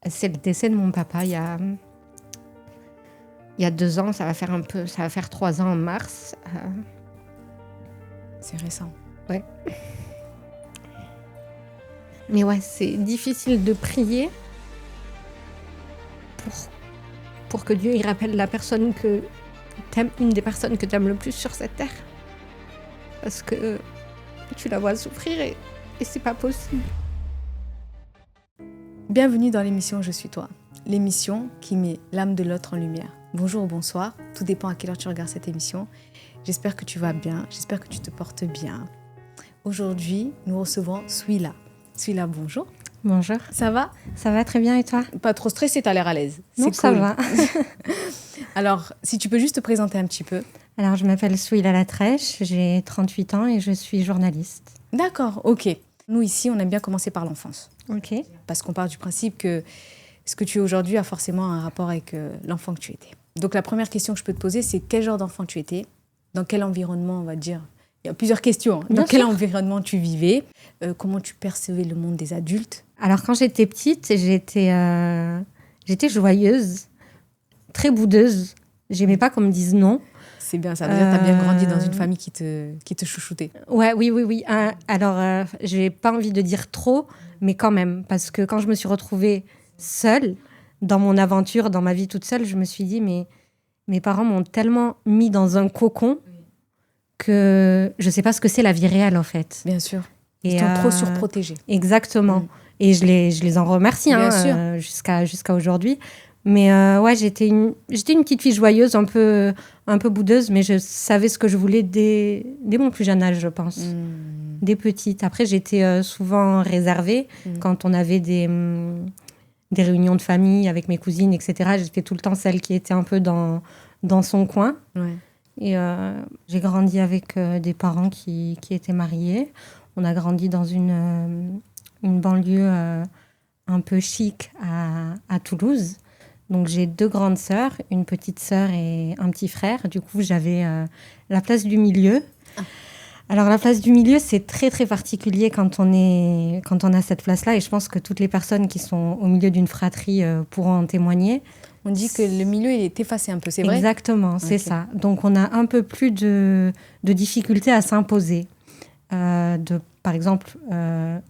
C'est le décès de mon papa il y a 2 ans. Ça va faire 3 ans en mars. C'est récent. Ouais. Mais ouais, c'est difficile de prier pour que Dieu il rappelle la personne que t'aimes, une des personnes que t'aimes le plus sur cette terre. Parce que tu la vois souffrir et c'est pas possible. Bienvenue dans l'émission Je suis toi, l'émission qui met l'âme de l'autre en lumière. Bonjour ou bonsoir, tout dépend à quelle heure tu regardes cette émission. J'espère que tu vas bien, j'espère que tu te portes bien. Aujourd'hui, nous recevons Souila. Souila, bonjour. Bonjour. Ça va ? Ça va très bien et toi ? Pas trop stressée, t'as l'air à l'aise. Non, C'est ça cool. va. Alors, si tu peux juste te présenter un petit peu. Alors, je m'appelle Souila Latrèche, j'ai 38 ans et je suis journaliste. D'accord, ok. Nous, ici, on aime bien commencer par l'enfance. Ok. Parce qu'on part du principe que ce que tu es aujourd'hui a forcément un rapport avec l'enfant que tu étais. Donc, la première question que je peux te poser, c'est quel genre d'enfant tu étais ? Dans quel environnement, on va dire ? Il y a plusieurs questions. Dans quel environnement tu vivais ? Comment tu percevais le monde des adultes ? Alors, quand j'étais petite, j'étais joyeuse, très boudeuse. J'aimais pas qu'on me dise non. C'est bien ça. Déjà, tu as bien grandi dans une famille qui te chouchoutait. Ouais, oui. Alors, j'ai pas envie de dire trop, mais quand même. Parce que quand je me suis retrouvée seule, dans mon aventure, dans ma vie toute seule, je me suis dit, mais mes parents m'ont tellement mis dans un cocon que je sais pas ce que c'est la vie réelle, en fait. Bien sûr. Ils t'ont trop surprotégé. Exactement. Et je les en remercie jusqu'à aujourd'hui. Mais ouais, j'étais une petite fille joyeuse, un peu boudeuse, mais je savais ce que je voulais dès mon plus jeune âge, je pense. Dès petite. Après, j'étais souvent réservée quand on avait des réunions de famille avec mes cousines, etc. J'étais tout le temps celle qui était un peu dans son coin. Ouais. Et j'ai grandi avec des parents qui étaient mariés. On a grandi dans une banlieue un peu chic à Toulouse. Donc, j'ai 2 grandes sœurs, une petite sœur et un petit frère. Du coup, j'avais la place du milieu. Alors, la place du milieu, c'est très, très particulier quand on a cette place-là. Et je pense que toutes les personnes qui sont au milieu d'une fratrie pourront en témoigner. On dit que le milieu, il est effacé un peu, c'est vrai ? Exactement, c'est ça. Donc, on a un peu plus de difficultés à s'imposer. Par exemple,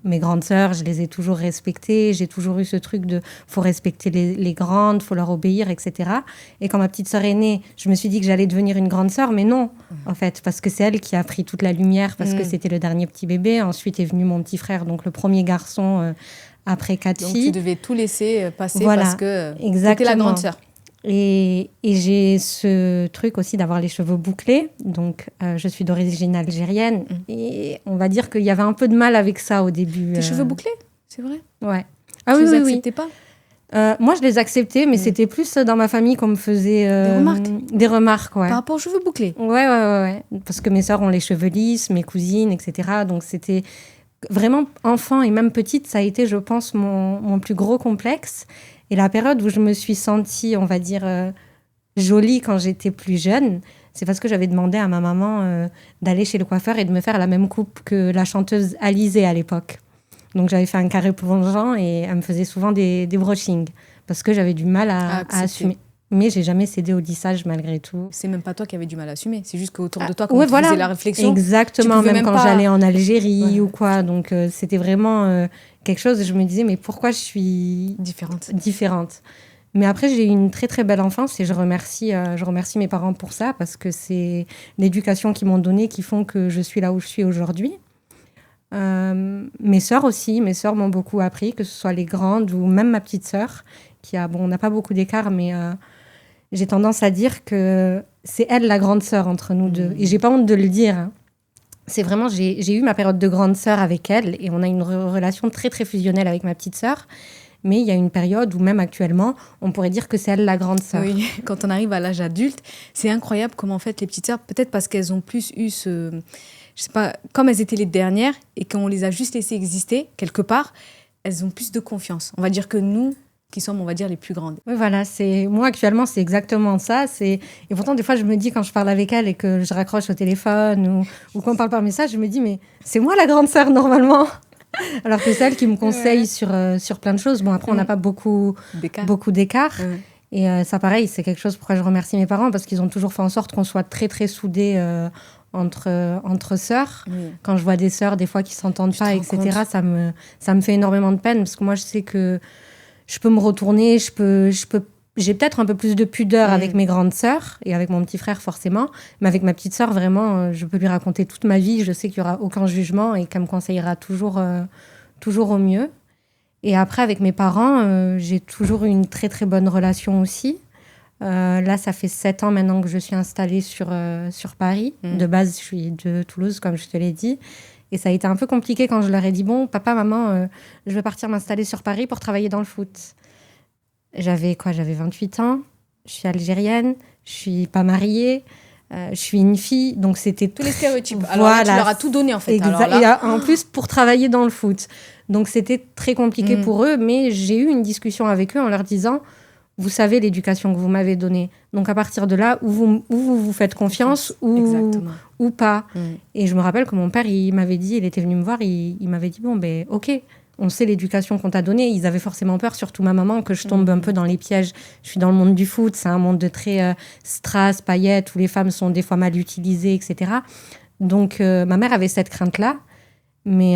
mes grandes sœurs, je les ai toujours respectées. J'ai toujours eu ce truc de faut respecter les grandes, faut leur obéir, etc. Et quand ma petite sœur est née, je me suis dit que j'allais devenir une grande sœur, mais non, en fait, parce que c'est elle qui a pris toute la lumière, parce que c'était le dernier petit bébé. Ensuite est venu mon petit frère, donc le premier garçon après 4 filles. Donc tu devais tout laisser passer parce que exactement. C'était la grande sœur. Et j'ai ce truc aussi d'avoir les cheveux bouclés. Donc, je suis d'origine algérienne. Et on va dire qu'il y avait un peu de mal avec ça au début. Tes cheveux bouclés ? C'est vrai ? Ouais. Tu les acceptais pas ? Moi, je les acceptais, mais c'était plus dans ma famille qu'on me faisait... Des remarques, ouais. Par rapport aux cheveux bouclés ? Ouais. Parce que mes sœurs ont les cheveux lisses, mes cousines, etc. Donc, c'était vraiment enfant et même petite, ça a été, je pense, mon plus gros complexe. Et la période où je me suis sentie, on va dire, jolie quand j'étais plus jeune, c'est parce que j'avais demandé à ma maman d'aller chez le coiffeur et de me faire la même coupe que la chanteuse Alizée à l'époque. Donc, j'avais fait un carré plongeant et elle me faisait souvent des brushings parce que j'avais du mal à assumer. Mais j'ai jamais cédé au lissage malgré tout. C'est même pas toi qui avais du mal à assumer, c'est juste qu'autour de toi, quand tu faisais la réflexion... Exactement, même quand j'allais en Algérie ou quoi. Donc, c'était vraiment quelque chose, je me disais, mais pourquoi je suis différente. Mais après, j'ai eu une très, très belle enfance et je remercie mes parents pour ça parce que c'est l'éducation qu'ils m'ont donnée qui font que je suis là où je suis aujourd'hui. Mes sœurs aussi, mes sœurs m'ont beaucoup appris, que ce soit les grandes ou même ma petite sœur, on n'a pas beaucoup d'écart, mais... j'ai tendance à dire que c'est elle la grande sœur entre nous deux. Et j'ai pas honte de le dire. Hein. C'est vraiment, j'ai eu ma période de grande sœur avec elle et on a une relation très, très fusionnelle avec ma petite sœur. Mais il y a une période où même actuellement, on pourrait dire que c'est elle la grande sœur. Oui, quand on arrive à l'âge adulte, c'est incroyable comment en fait les petites sœurs, peut-être parce qu'elles ont plus eu je sais pas, comme elles étaient les dernières et qu'on les a juste laissées exister quelque part, elles ont plus de confiance. On va dire que nous, qui sommes, on va dire, les plus grandes. Oui, voilà. Moi, actuellement, c'est exactement ça. Et pourtant, des fois, je me dis, quand je parle avec elle et que je raccroche au téléphone ou qu'on parle par message, je me dis, mais c'est moi la grande sœur, normalement. Alors que c'est elle qui me conseille sur plein de choses. Bon, après, on n'a pas beaucoup d'écart. Et ça, pareil, c'est quelque chose pourquoi je remercie mes parents, parce qu'ils ont toujours fait en sorte qu'on soit très, très soudés entre sœurs. Quand je vois des sœurs, des fois, qui ne s'entendent pas, etc., ça me fait énormément de peine, parce que moi, je sais que je peux me retourner, j'ai peut-être un peu plus de pudeur avec mes grandes sœurs et avec mon petit frère forcément, mais avec ma petite sœur, vraiment, je peux lui raconter toute ma vie. Je sais qu'il n'y aura aucun jugement et qu'elle me conseillera toujours au mieux. Et après, avec mes parents, j'ai toujours eu une très, très bonne relation aussi. Là, ça fait 7 ans maintenant que je suis installée sur Paris. De base, je suis de Toulouse, comme je te l'ai dit. Et ça a été un peu compliqué quand je leur ai dit « Bon, papa, maman, je vais partir m'installer sur Paris pour travailler dans le foot. » J'avais 28 ans, je suis algérienne, je suis pas mariée, je suis une fille, donc c'était... Tous les stéréotypes. Alors là, tu leur as tout donné, en fait. Alors là... Et en plus, pour travailler dans le foot. Donc c'était très compliqué pour eux, mais j'ai eu une discussion avec eux en leur disant « Vous savez l'éducation que vous m'avez donnée. Donc à partir de là, où vous faites confiance ou pas. » Et je me rappelle que mon père, il m'avait dit, il était venu me voir, il m'avait dit « Bon, ben ok. » On sait l'éducation qu'on t'a donnée. Ils avaient forcément peur, surtout ma maman, que je tombe un peu dans les pièges. Je suis dans le monde du foot. C'est un monde de très strass, paillettes, où les femmes sont des fois mal utilisées, etc. Donc, ma mère avait cette crainte-là. Mais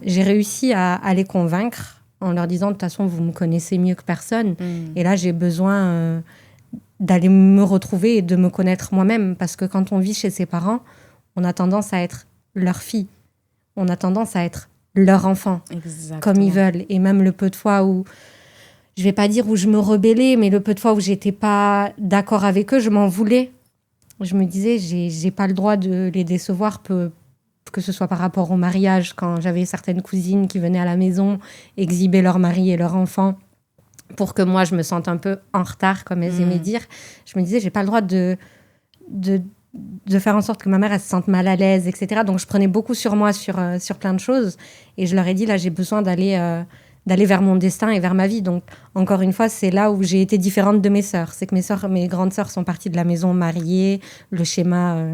j'ai réussi à les convaincre en leur disant, de toute façon, vous me connaissez mieux que personne. Et là, j'ai besoin d'aller me retrouver et de me connaître moi-même. Parce que quand on vit chez ses parents, on a tendance à être leur fille. On a tendance à être leur enfant, comme ils veulent. Et même le peu de fois où, je vais pas dire où je me rebellais, mais le peu de fois où j'étais pas d'accord avec eux, je m'en voulais. Je me disais, j'ai pas le droit de les décevoir, que ce soit par rapport au mariage, quand j'avais certaines cousines qui venaient à la maison exhiber leur mari et leur enfant, pour que moi je me sente un peu en retard, comme elles aimaient dire. Je me disais, j'ai pas le droit de faire en sorte que ma mère elle se sente mal à l'aise, etc. Donc je prenais beaucoup sur moi sur plein de choses, et je leur ai dit, là j'ai besoin d'aller vers mon destin et vers ma vie. Donc encore une fois, c'est là où j'ai été différente de mes sœurs. C'est que mes grandes sœurs sont parties de la maison mariées, le schéma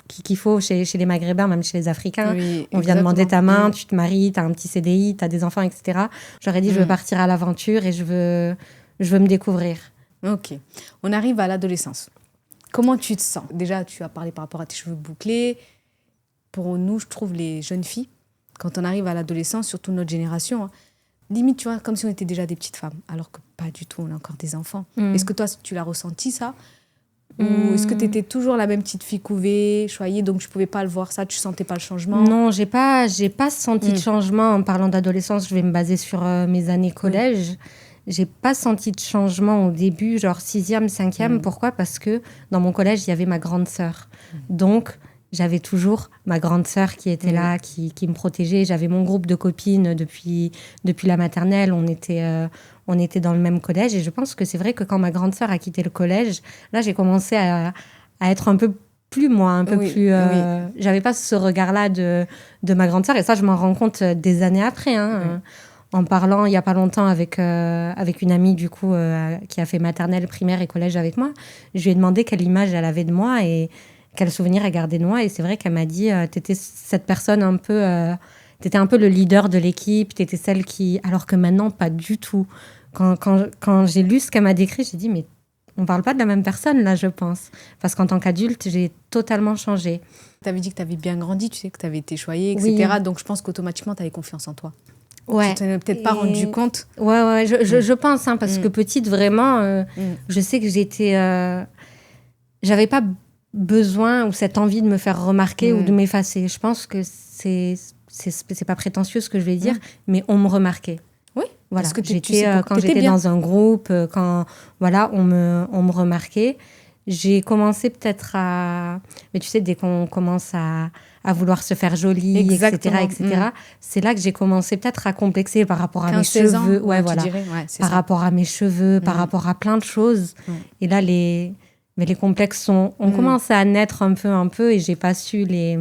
qu'il faut chez les Maghrébins, même chez les Africains. Oui, on vient demander ta main, tu te maries, tu as un petit CDI, tu as des enfants, etc. Je leur ai dit, je veux partir à l'aventure et je veux me découvrir. Ok. On arrive à l'adolescence. Comment tu te sens? Déjà, tu as parlé par rapport à tes cheveux bouclés. Pour nous, je trouve, les jeunes filles, quand on arrive à l'adolescence, surtout notre génération, limite, tu vois, comme si on était déjà des petites femmes, alors que pas du tout, on est encore des enfants. Est-ce que toi, tu l'as ressenti, ça? Ou est-ce que tu étais toujours la même petite fille couvée, choyée, donc tu pouvais pas le voir, ça, tu sentais pas le changement? Non, j'ai pas senti de changement. En parlant d'adolescence, je vais me baser sur mes années collège. J'ai pas senti de changement au début, genre 6e, 5e. Pourquoi? Parce que dans mon collège, il y avait ma grande sœur. Donc, j'avais toujours ma grande sœur qui était là, qui me protégeait. J'avais mon groupe de copines depuis la maternelle. On était dans le même collège. Et je pense que c'est vrai que quand ma grande sœur a quitté le collège, là, j'ai commencé à être un peu plus moi, un peu plus... J'avais pas ce regard-là de ma grande sœur. Et ça, je m'en rends compte des années après, en parlant il n'y a pas longtemps avec une amie du coup qui a fait maternelle, primaire et collège avec moi. Je lui ai demandé quelle image elle avait de moi et quel souvenir elle gardait de moi. Et c'est vrai qu'elle m'a dit t'étais cette personne un peu... t'étais un peu le leader de l'équipe, t'étais celle qui... Alors que maintenant, pas du tout. Quand j'ai lu ce qu'elle m'a décrit, j'ai dit mais on parle pas de la même personne là, je pense. Parce qu'en tant qu'adulte, j'ai totalement changé. Tu avais dit que tu avais bien grandi, tu sais, que tu avais été choyée, etc. Oui. Donc je pense qu'automatiquement, tu avais confiance en toi. Ouais. Tu t'en es peut-être pas rendu compte. Ouais, je pense, parce que petite, vraiment, je sais que j'avais pas besoin ou cette envie de me faire remarquer ou de m'effacer. Je pense que c'est pas prétentieux ce que je vais dire, mais on me remarquait. Oui. Voilà. Parce que quand j'étais dans un groupe, quand voilà, on me remarquait. J'ai commencé peut-être à... Mais tu sais, dès qu'on commence à vouloir se faire jolie, etc., c'est là que j'ai commencé peut-être à complexer par rapport à mes cheveux. Ouais, voilà. Par rapport à mes cheveux, par rapport à plein de choses. Et là, les complexes ont commencé à naître un peu, et j'ai pas su les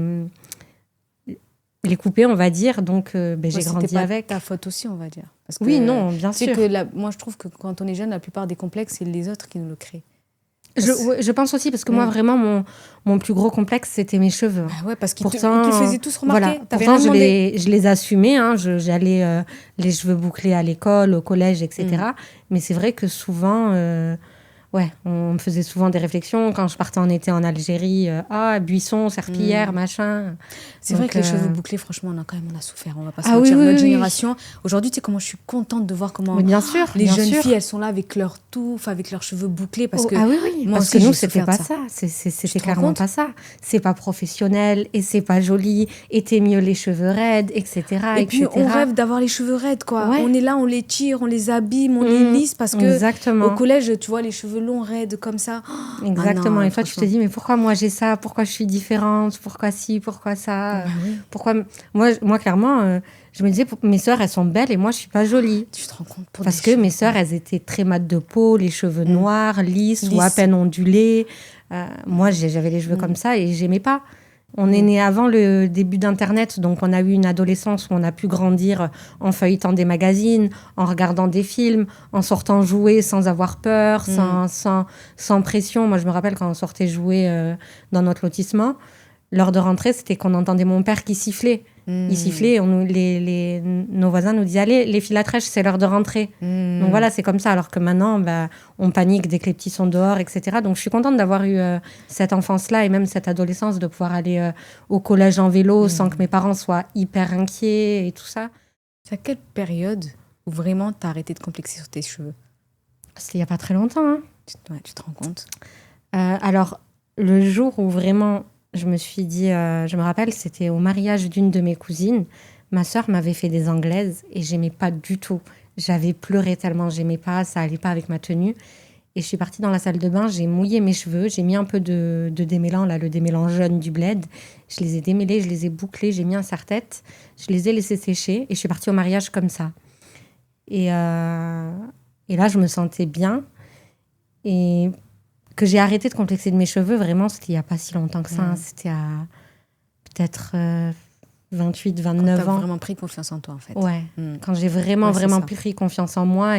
couper, on va dire. Donc, j'ai grandi avec. C'était ta faute aussi, on va dire. Parce que, oui, non, bien sûr. Que moi, je trouve que quand on est jeune, la plupart des complexes, c'est les autres qui nous le créent. Je pense aussi, parce que moi, vraiment, mon plus gros complexe, c'était mes cheveux. Ah ouais, parce qu'ils te faisaient tous remarquer. Voilà. Pourtant, je les assumais. Hein, j'allais les cheveux bouclés à l'école, au collège, etc. Mais c'est vrai que souvent... on me faisait souvent des réflexions quand je partais en été en Algérie. Buisson, serpillière, machin. C'est vrai que les cheveux bouclés, franchement, on a souffert. On va pas se mentir. Notre génération. Aujourd'hui, tu sais comment je suis contente de voir comment bien sûr, les jeunes filles, elles sont là avec leur touffe, avec leurs cheveux bouclés. Parce que moi parce que nous, c'était pas ça. C'était clairement pas ça. C'est pas professionnel et c'est pas joli. Et t'es mieux les cheveux raides, etc. Et puis, on rêve d'avoir les cheveux raides, quoi. Ouais. On est là, on les tire, on les abîme, on les lisse parce que au collège, tu vois, les cheveux longs, raides, comme ça. Exactement. Non, et toi, tu te dis, mais pourquoi moi j'ai ça? Pourquoi je suis différente? Pourquoi ci? Pourquoi ça? Pourquoi... Moi, clairement, je me disais, mes sœurs, elles sont belles et moi, je suis pas jolie. Tu te rends compte parce que mes sœurs, elles étaient très mates de peau, les cheveux noirs, lisses ou à peine ondulés. Moi, j'avais les cheveux comme ça et j'aimais pas. On est né avant le début d'Internet, donc on a eu une adolescence où on a pu grandir en feuilletant des magazines, en regardant des films, en sortant jouer sans avoir peur, sans pression. Moi, je me rappelle quand on sortait jouer dans notre lotissement, l'heure de rentrée, c'était qu'on entendait mon père qui sifflait. Il sifflait, nos voisins nous disaient « Allez, les filles la trèche, c'est l'heure de rentrer ». Donc voilà, c'est comme ça. Alors que maintenant, on panique dès que les petits sont dehors, etc. Donc je suis contente d'avoir eu cette enfance-là et même cette adolescence, de pouvoir aller au collège en vélo sans que mes parents soient hyper inquiets et tout ça. C'est à quelle période où vraiment tu as arrêté de complexer sur tes cheveux? C'était il n'y a pas très longtemps. Hein. Tu te rends compte? Alors, le jour où vraiment... Je me suis dit, je me rappelle, c'était au mariage d'une de mes cousines. Ma sœur m'avait fait des anglaises et j'aimais pas du tout. J'avais pleuré tellement, j'aimais pas, ça allait pas avec ma tenue. Et je suis partie dans la salle de bain, j'ai mouillé mes cheveux, j'ai mis un peu de démêlant, là, le démêlant jaune du bled. Je les ai démêlés, je les ai bouclés, j'ai mis un serre-tête, je les ai laissés sécher et je suis partie au mariage comme ça. Et là, je me sentais bien. Et que j'ai arrêté de complexer de mes cheveux, vraiment, c'était il n'y a pas si longtemps que ça. Hein. C'était à peut-être 28, 29 ans. Quand tu as vraiment pris confiance en toi, en fait. Ouais, quand j'ai vraiment pris confiance en moi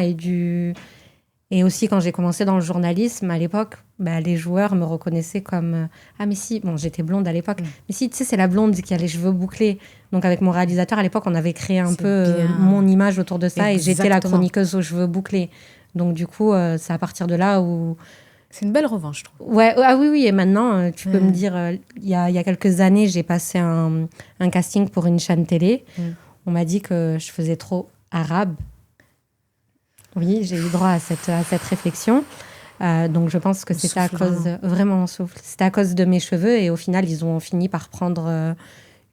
et aussi quand j'ai commencé dans le journalisme, à l'époque, les joueurs me reconnaissaient comme... Ah, mais si, bon, j'étais blonde à l'époque, mais si, tu sais, c'est la blonde qui a les cheveux bouclés. Donc, avec mon réalisateur, à l'époque, on avait créé un peu mon image autour de ça. Exactement. Et j'étais la chroniqueuse aux cheveux bouclés. Donc, du coup, c'est à partir de là où... C'est une belle revanche, je trouve. Ouais, oui. Et maintenant, tu peux me dire, il y a quelques années, j'ai passé un casting pour une chaîne télé. On m'a dit que je faisais trop arabe. Oui, j'ai eu droit à cette réflexion. Donc, je pense que c'était à cause... Vraiment, on souffle. C'était à cause de mes cheveux. Et au final, ils ont fini par prendre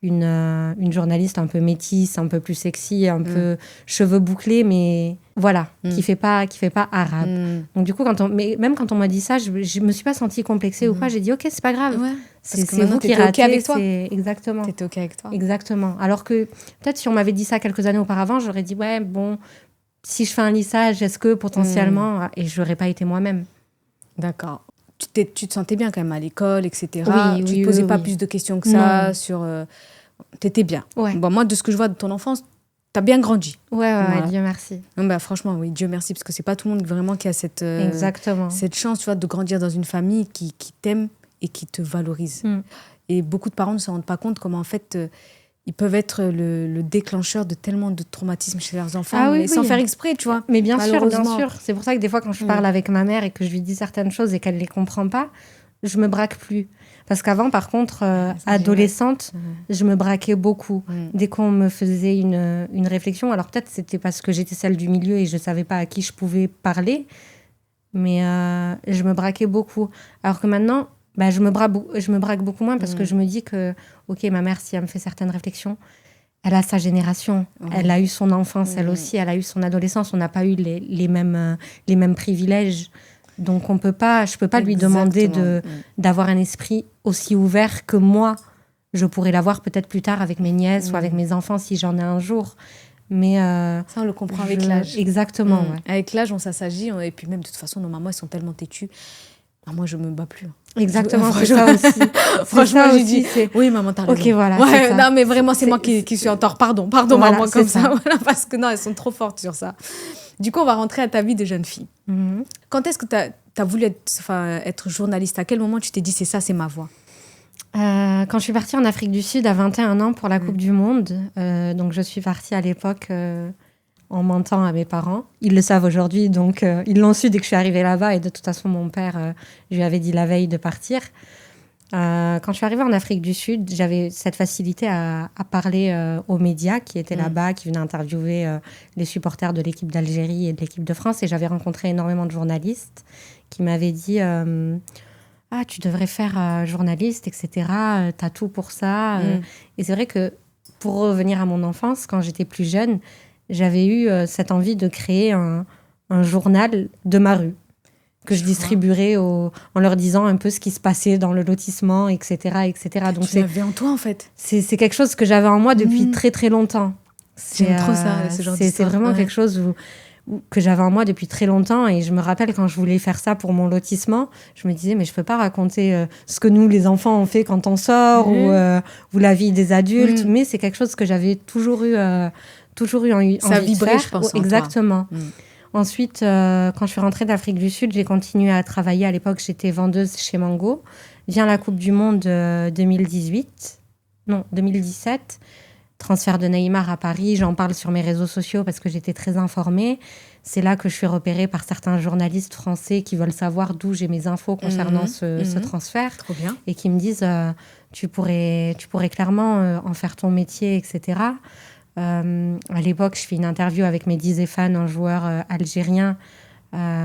une journaliste un peu métisse, un peu plus sexy, un peu cheveux bouclés, mais voilà, qui fait pas arabe. Donc du coup, même quand on m'a dit ça, je me suis pas sentie complexée ou quoi. J'ai dit ok, c'est pas grave. Ouais. C'est vous qui ratez. Avec toi. Exactement. T'étais ok avec toi. Exactement. Alors que peut-être si on m'avait dit ça quelques années auparavant, j'aurais dit ouais, bon, si je fais un lissage, est-ce que potentiellement, et j'aurais pas été moi-même. D'accord. Tu te sentais bien quand même à l'école, etc. Tu ne te posais pas plus de questions que ça sur... T'étais bien. Ouais. Bon, moi, de ce que je vois de ton enfance, t'as bien grandi. Ouais, Dieu merci. Non, franchement, oui, Dieu merci, parce que c'est pas tout le monde vraiment qui a cette chance, tu vois, de grandir dans une famille qui t'aime et qui te valorise. Et beaucoup de parents ne se rendent pas compte comment, en fait, ils peuvent être le déclencheur de tellement de traumatismes chez leurs enfants, mais sans faire exprès, tu vois. Mais bien sûr. C'est pour ça que des fois, quand je parle avec ma mère et que je lui dis certaines choses et qu'elle ne les comprend pas, je me braque plus. Parce qu'avant, par contre, adolescente, je me braquais beaucoup. Dès qu'on me faisait une réflexion, alors peut-être c'était parce que j'étais celle du milieu et je ne savais pas à qui je pouvais parler, mais je me braquais beaucoup. Alors que maintenant... je me braque beaucoup moins parce que je me dis que, ok, ma mère, si elle me fait certaines réflexions, elle a sa génération, elle a eu son enfance, elle aussi, elle a eu son adolescence, on n'a pas eu les mêmes privilèges. Donc, je peux pas lui demander d'avoir un esprit aussi ouvert que moi, je pourrais l'avoir peut-être plus tard avec mes nièces ou avec mes enfants si j'en ai un jour. Mais ça, on le comprend avec l'âge. Exactement, ouais. Avec l'âge, on s'assagit, et puis même, de toute façon, nos mamans, elles sont tellement têtues. Moi, je me bats plus. Exactement, c'est ça aussi. Franchement, j'ai dit, oui, maman, t'as raison. Ok, voilà. Ouais, non, mais vraiment, c'est moi qui suis en tort. Pardon, voilà, maman, comme ça. Voilà, parce que non, elles sont trop fortes sur ça. Du coup, on va rentrer à ta vie de jeune fille. Quand est-ce que tu as voulu être journaliste? À quel moment tu t'es dit, c'est ma voie? Quand je suis partie en Afrique du Sud à 21 ans pour la Coupe du Monde, donc je suis partie à l'époque en mentant à mes parents. Ils le savent aujourd'hui, donc ils l'ont su dès que je suis arrivée là-bas. Et de toute façon, mon père, je lui avais dit la veille de partir. Quand je suis arrivée en Afrique du Sud, j'avais cette facilité à parler aux médias qui étaient là-bas, qui venaient interviewer les supporters de l'équipe d'Algérie et de l'équipe de France. Et j'avais rencontré énormément de journalistes qui m'avaient dit ah, tu devrais faire journaliste, etc. T'as tout pour ça. Et c'est vrai que pour revenir à mon enfance, quand j'étais plus jeune, j'avais eu cette envie de créer un journal de ma rue que je distribuerais en leur disant un peu ce qui se passait dans le lotissement, etc. etc. Donc tu l'avais en toi, en fait. C'est quelque chose que j'avais en moi depuis très, très longtemps. J'aime trop ça, ce genre d'histoire. C'est vraiment quelque chose que j'avais en moi depuis très longtemps. Et je me rappelle quand je voulais faire ça pour mon lotissement, je me disais, mais je peux pas raconter ce que nous, les enfants, on fait quand on sort ou la vie des adultes. Mais c'est quelque chose que j'avais toujours eu envie de faire. Ça vibrait, je pense, exactement. Ensuite, quand je suis rentrée d'Afrique du Sud, j'ai continué à travailler. À l'époque, j'étais vendeuse chez Mango. Vient la Coupe du Monde 2017. Transfert de Neymar à Paris. J'en parle sur mes réseaux sociaux parce que j'étais très informée. C'est là que je suis repérée par certains journalistes français qui veulent savoir d'où j'ai mes infos concernant ce transfert. Trop bien. Et qui me disent tu pourrais clairement en faire ton métier, etc. À l'époque, je fais une interview avec Mehdi Zéphane, un joueur algérien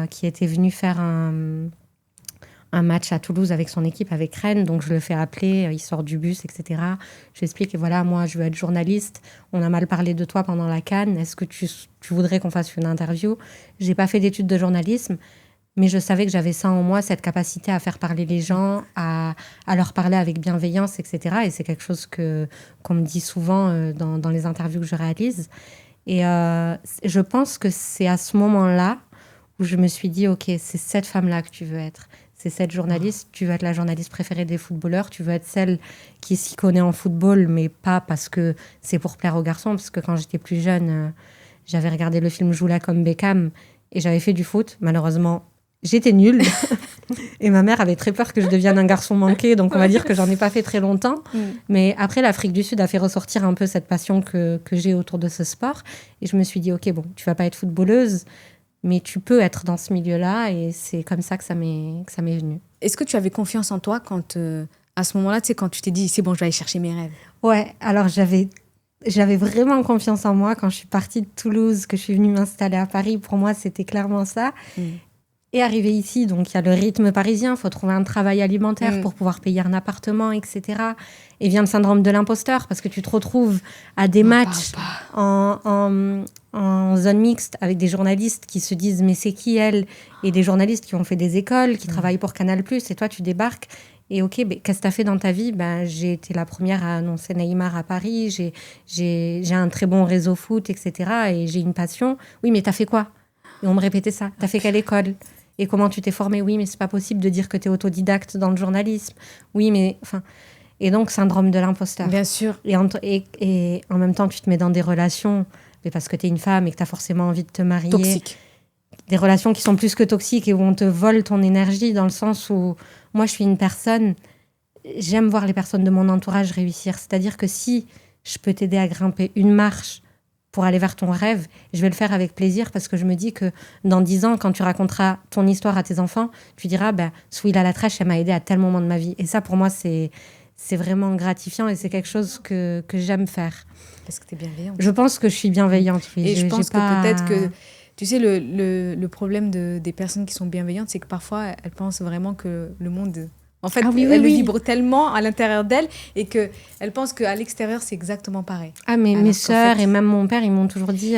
qui était venu faire un match à Toulouse avec son équipe, avec Rennes. Donc, je le fais appeler, il sort du bus, etc. Je lui explique, et voilà, moi, je veux être journaliste. On a mal parlé de toi pendant la CAN. Est-ce que tu voudrais qu'on fasse une interview? J'ai pas fait d'études de journalisme, mais je savais que j'avais ça en moi, cette capacité à faire parler les gens, à leur parler avec bienveillance, etc. Et c'est quelque chose qu'on me dit souvent dans les interviews que je réalise. Et je pense que c'est à ce moment-là où je me suis dit, OK, c'est cette femme-là que tu veux être. C'est cette journaliste, tu veux être la journaliste préférée des footballeurs, tu veux être celle qui s'y connaît en football, mais pas parce que c'est pour plaire aux garçons, parce que quand j'étais plus jeune, j'avais regardé le film Joue-la comme Beckham et j'avais fait du foot. Malheureusement, j'étais nulle et ma mère avait très peur que je devienne un garçon manqué, donc on va dire que j'en ai pas fait très longtemps. Mais après, l'Afrique du Sud a fait ressortir un peu cette passion que j'ai autour de ce sport et je me suis dit, OK, bon, tu vas pas être footballeuse, mais tu peux être dans ce milieu-là et c'est comme ça que ça m'est venu. Est-ce que tu avais confiance en toi quand, à ce moment-là, tu sais, quand tu t'es dit, c'est bon, je vais aller chercher mes rêves? Ouais, alors j'avais vraiment confiance en moi quand je suis partie de Toulouse, que je suis venue m'installer à Paris. Pour moi, c'était clairement ça. Et arrivé ici, donc il y a le rythme parisien, il faut trouver un travail alimentaire pour pouvoir payer un appartement, etc. Et vient le syndrome de l'imposteur, parce que tu te retrouves à des matchs en zone mixte avec des journalistes qui se disent « mais c'est qui elle ?» et des journalistes qui ont fait des écoles, qui travaillent pour Canal+, et toi tu débarques. Et OK, qu'est-ce que tu as fait dans ta vie? J'ai été la première à annoncer Neymar à Paris, j'ai un très bon réseau foot, etc. Et j'ai une passion. Oui, mais tu as fait quoi? Et on me répétait ça. Tu as fait quelle école? Et comment tu t'es formée? Oui, mais c'est pas possible de dire que tu es autodidacte dans le journalisme. Oui, mais... enfin. Et donc, syndrome de l'imposteur. Bien sûr. Et en même temps, tu te mets dans des relations, mais parce que tu es une femme et que tu as forcément envie de te marier. Toxique. Des relations qui sont plus que toxiques et où on te vole ton énergie, dans le sens où moi, je suis une personne... J'aime voir les personnes de mon entourage réussir. C'est-à-dire que si je peux t'aider à grimper une marche pour aller vers ton rêve, je vais le faire avec plaisir parce que je me dis que dans 10 ans, quand tu raconteras ton histoire à tes enfants, tu diras Souila Latrèche, elle m'a aidé à tel moment de ma vie. Et ça, pour moi, c'est vraiment gratifiant et c'est quelque chose que j'aime faire. Parce que tu es bienveillante. Je pense que je suis bienveillante, oui. Et je pense que peut-être que, tu sais, le problème des personnes qui sont bienveillantes, c'est que parfois, elles pensent vraiment que le monde... En fait, elle vibre tellement à l'intérieur d'elle et qu'elle pense qu'à l'extérieur, c'est exactement pareil. Ah, mais mes sœurs et même mon père, ils m'ont toujours dit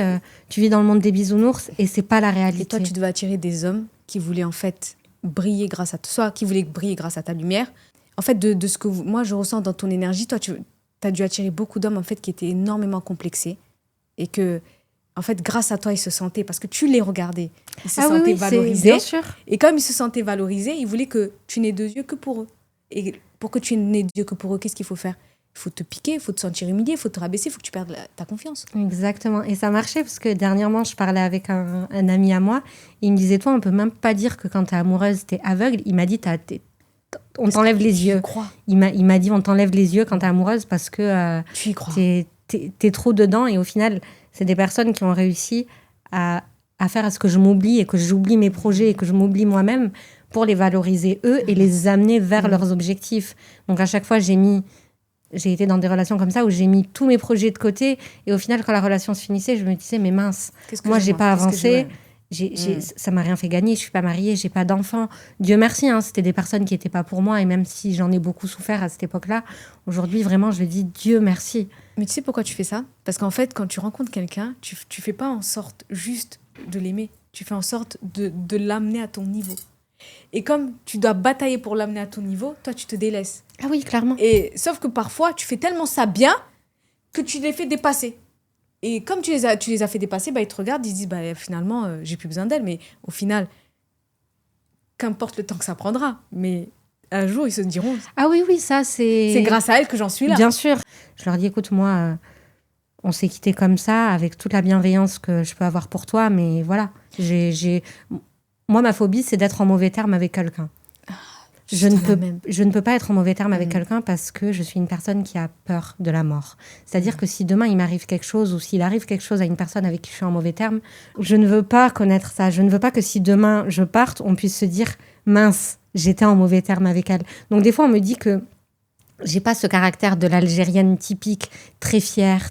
tu vis dans le monde des bisounours et c'est pas la réalité. Et toi, tu devais attirer des hommes qui voulaient en fait briller grâce à toi, soit qui voulaient briller grâce à ta lumière. En fait, de ce que moi, je ressens dans ton énergie, toi, tu as dû attirer beaucoup d'hommes en fait, qui étaient énormément complexés et que, en fait, grâce à toi, ils se sentaient, parce que tu les regardais, ils se sentaient valorisés. Bien sûr. Et comme ils se sentaient valorisés, ils voulaient que tu n'aies deux yeux que pour eux. Et pour que tu n'aies deux yeux que pour eux, qu'est-ce qu'il faut faire? Il faut te piquer, il faut te sentir humilié, il faut te rabaisser, il faut que tu perdes ta confiance. Exactement. Et ça marchait parce que dernièrement, je parlais avec un ami à moi. Il me disait, toi, on peut même pas dire que quand t'es amoureuse, t'es aveugle. Il m'a dit, on t'enlève les yeux. Il m'a dit, on t'enlève les yeux quand t'es amoureuse parce que tu y crois. T'es trop dedans. Et au final, c'est des personnes qui ont réussi à faire à ce que je m'oublie et que j'oublie mes projets et que je m'oublie moi-même pour les valoriser eux et les amener vers leurs objectifs. Donc à chaque fois, j'ai été dans des relations comme ça où j'ai mis tous mes projets de côté et au final, quand la relation se finissait, je me disais, mais mince, moi, j'ai pas avancé. Ça m'a rien fait gagner, je suis pas mariée, j'ai pas d'enfants. Dieu merci, hein, c'était des personnes qui étaient pas pour moi et même si j'en ai beaucoup souffert à cette époque-là, aujourd'hui, vraiment, je dis Dieu merci. Mais tu sais pourquoi tu fais ça ? Parce qu'en fait, quand tu rencontres quelqu'un, tu fais pas en sorte juste de l'aimer, tu fais en sorte de l'amener à ton niveau. Et comme tu dois batailler pour l'amener à ton niveau, toi, tu te délaisses. Ah oui, clairement. Et sauf que parfois, tu fais tellement ça bien que tu les fais dépasser. Et comme tu les as fait dépasser, ils te regardent, ils se disent, finalement, j'ai plus besoin d'elle. Mais au final, qu'importe le temps que ça prendra. Mais un jour, ils se diront... Ah oui, ça, c'est... C'est grâce à elle que j'en suis là. Bien sûr. Je leur dis, écoute, moi, on s'est quittés comme ça, avec toute la bienveillance que je peux avoir pour toi. Mais voilà, moi, ma phobie, c'est d'être en mauvais terme avec quelqu'un. Je ne peux pas être en mauvais terme avec quelqu'un parce que je suis une personne qui a peur de la mort. C'est-à-dire que si demain, il m'arrive quelque chose ou s'il arrive quelque chose à une personne avec qui je suis en mauvais terme, je ne veux pas connaître ça. Je ne veux pas que si demain, je parte, on puisse se dire « mince, j'étais en mauvais terme avec elle ». Donc des fois, on me dit que j'ai pas ce caractère de l'Algérienne typique, très fière,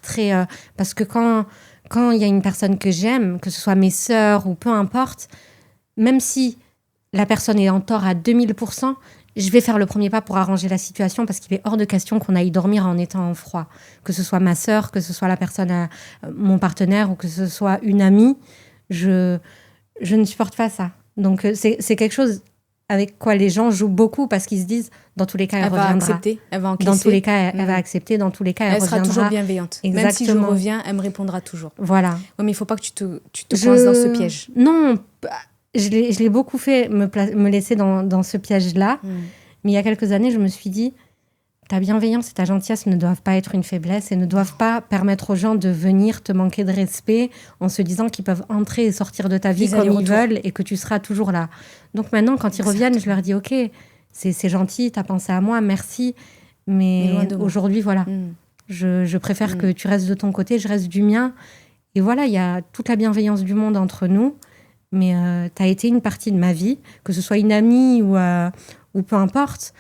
parce que quand il y a une personne que j'aime, que ce soit mes sœurs ou peu importe, même si la personne est en tort à 2000%, je vais faire le premier pas pour arranger la situation parce qu'il est hors de question qu'on aille dormir en étant en froid. Que ce soit ma sœur, que ce soit la personne, mon partenaire ou que ce soit une amie, je ne supporte pas ça. Donc c'est quelque chose avec quoi les gens jouent beaucoup parce qu'ils se disent, dans tous les cas, elle reviendra. Accepter, elle va encaisser. Dans tous les cas, elle va accepter, dans tous les cas, elle reviendra. Elle sera toujours bienveillante. Exactement. Même si je reviens, elle me répondra toujours. Voilà. Ouais, mais il ne faut pas que tu te coinces dans ce piège. Non, je l'ai beaucoup fait me laisser dans ce piège-là. Mais il y a quelques années, je me suis dit, ta bienveillance et ta gentillesse ne doivent pas être une faiblesse et ne doivent pas permettre aux gens de venir te manquer de respect en se disant qu'ils peuvent entrer et sortir de ta vie comme ils veulent et que tu seras toujours là. Donc maintenant, quand ils reviennent, je leur dis, ok, c'est gentil, t'as pensé à moi, merci. Mais aujourd'hui, voilà, je préfère que tu restes de ton côté, je reste du mien. Et voilà, il y a toute la bienveillance du monde entre nous. Mais tu as été une partie de ma vie, que ce soit une amie ou peu importe.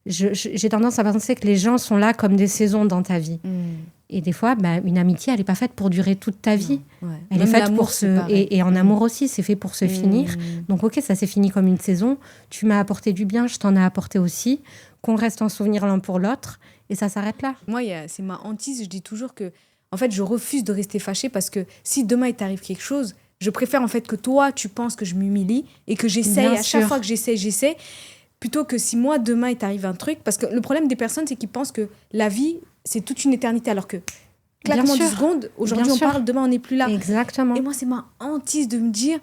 J'ai tendance à penser que les gens sont là comme des saisons dans ta vie. Et des fois, une amitié, elle n'est pas faite pour durer toute ta vie. Elle Même est faite pour et en amour aussi, c'est fait pour se finir. Donc ok, ça s'est fini comme une saison. Tu m'as apporté du bien, je t'en ai apporté aussi. Qu'on reste en souvenir l'un pour l'autre. Et ça s'arrête là. Moi, c'est ma hantise. Je dis toujours que, en fait, je refuse de rester fâchée parce que si demain, il t'arrive quelque chose... Je préfère en fait que toi, tu penses que je m'humilie et que j'essaye, à chaque fois que j'essaie, plutôt que si moi, demain, il t'arrive un truc. Parce que le problème des personnes, c'est qu'ils pensent que la vie, c'est toute une éternité, alors que claquement 10 secondes, aujourd'hui on parle, demain on n'est plus là. Exactement. Et moi, c'est ma hantise de me dire,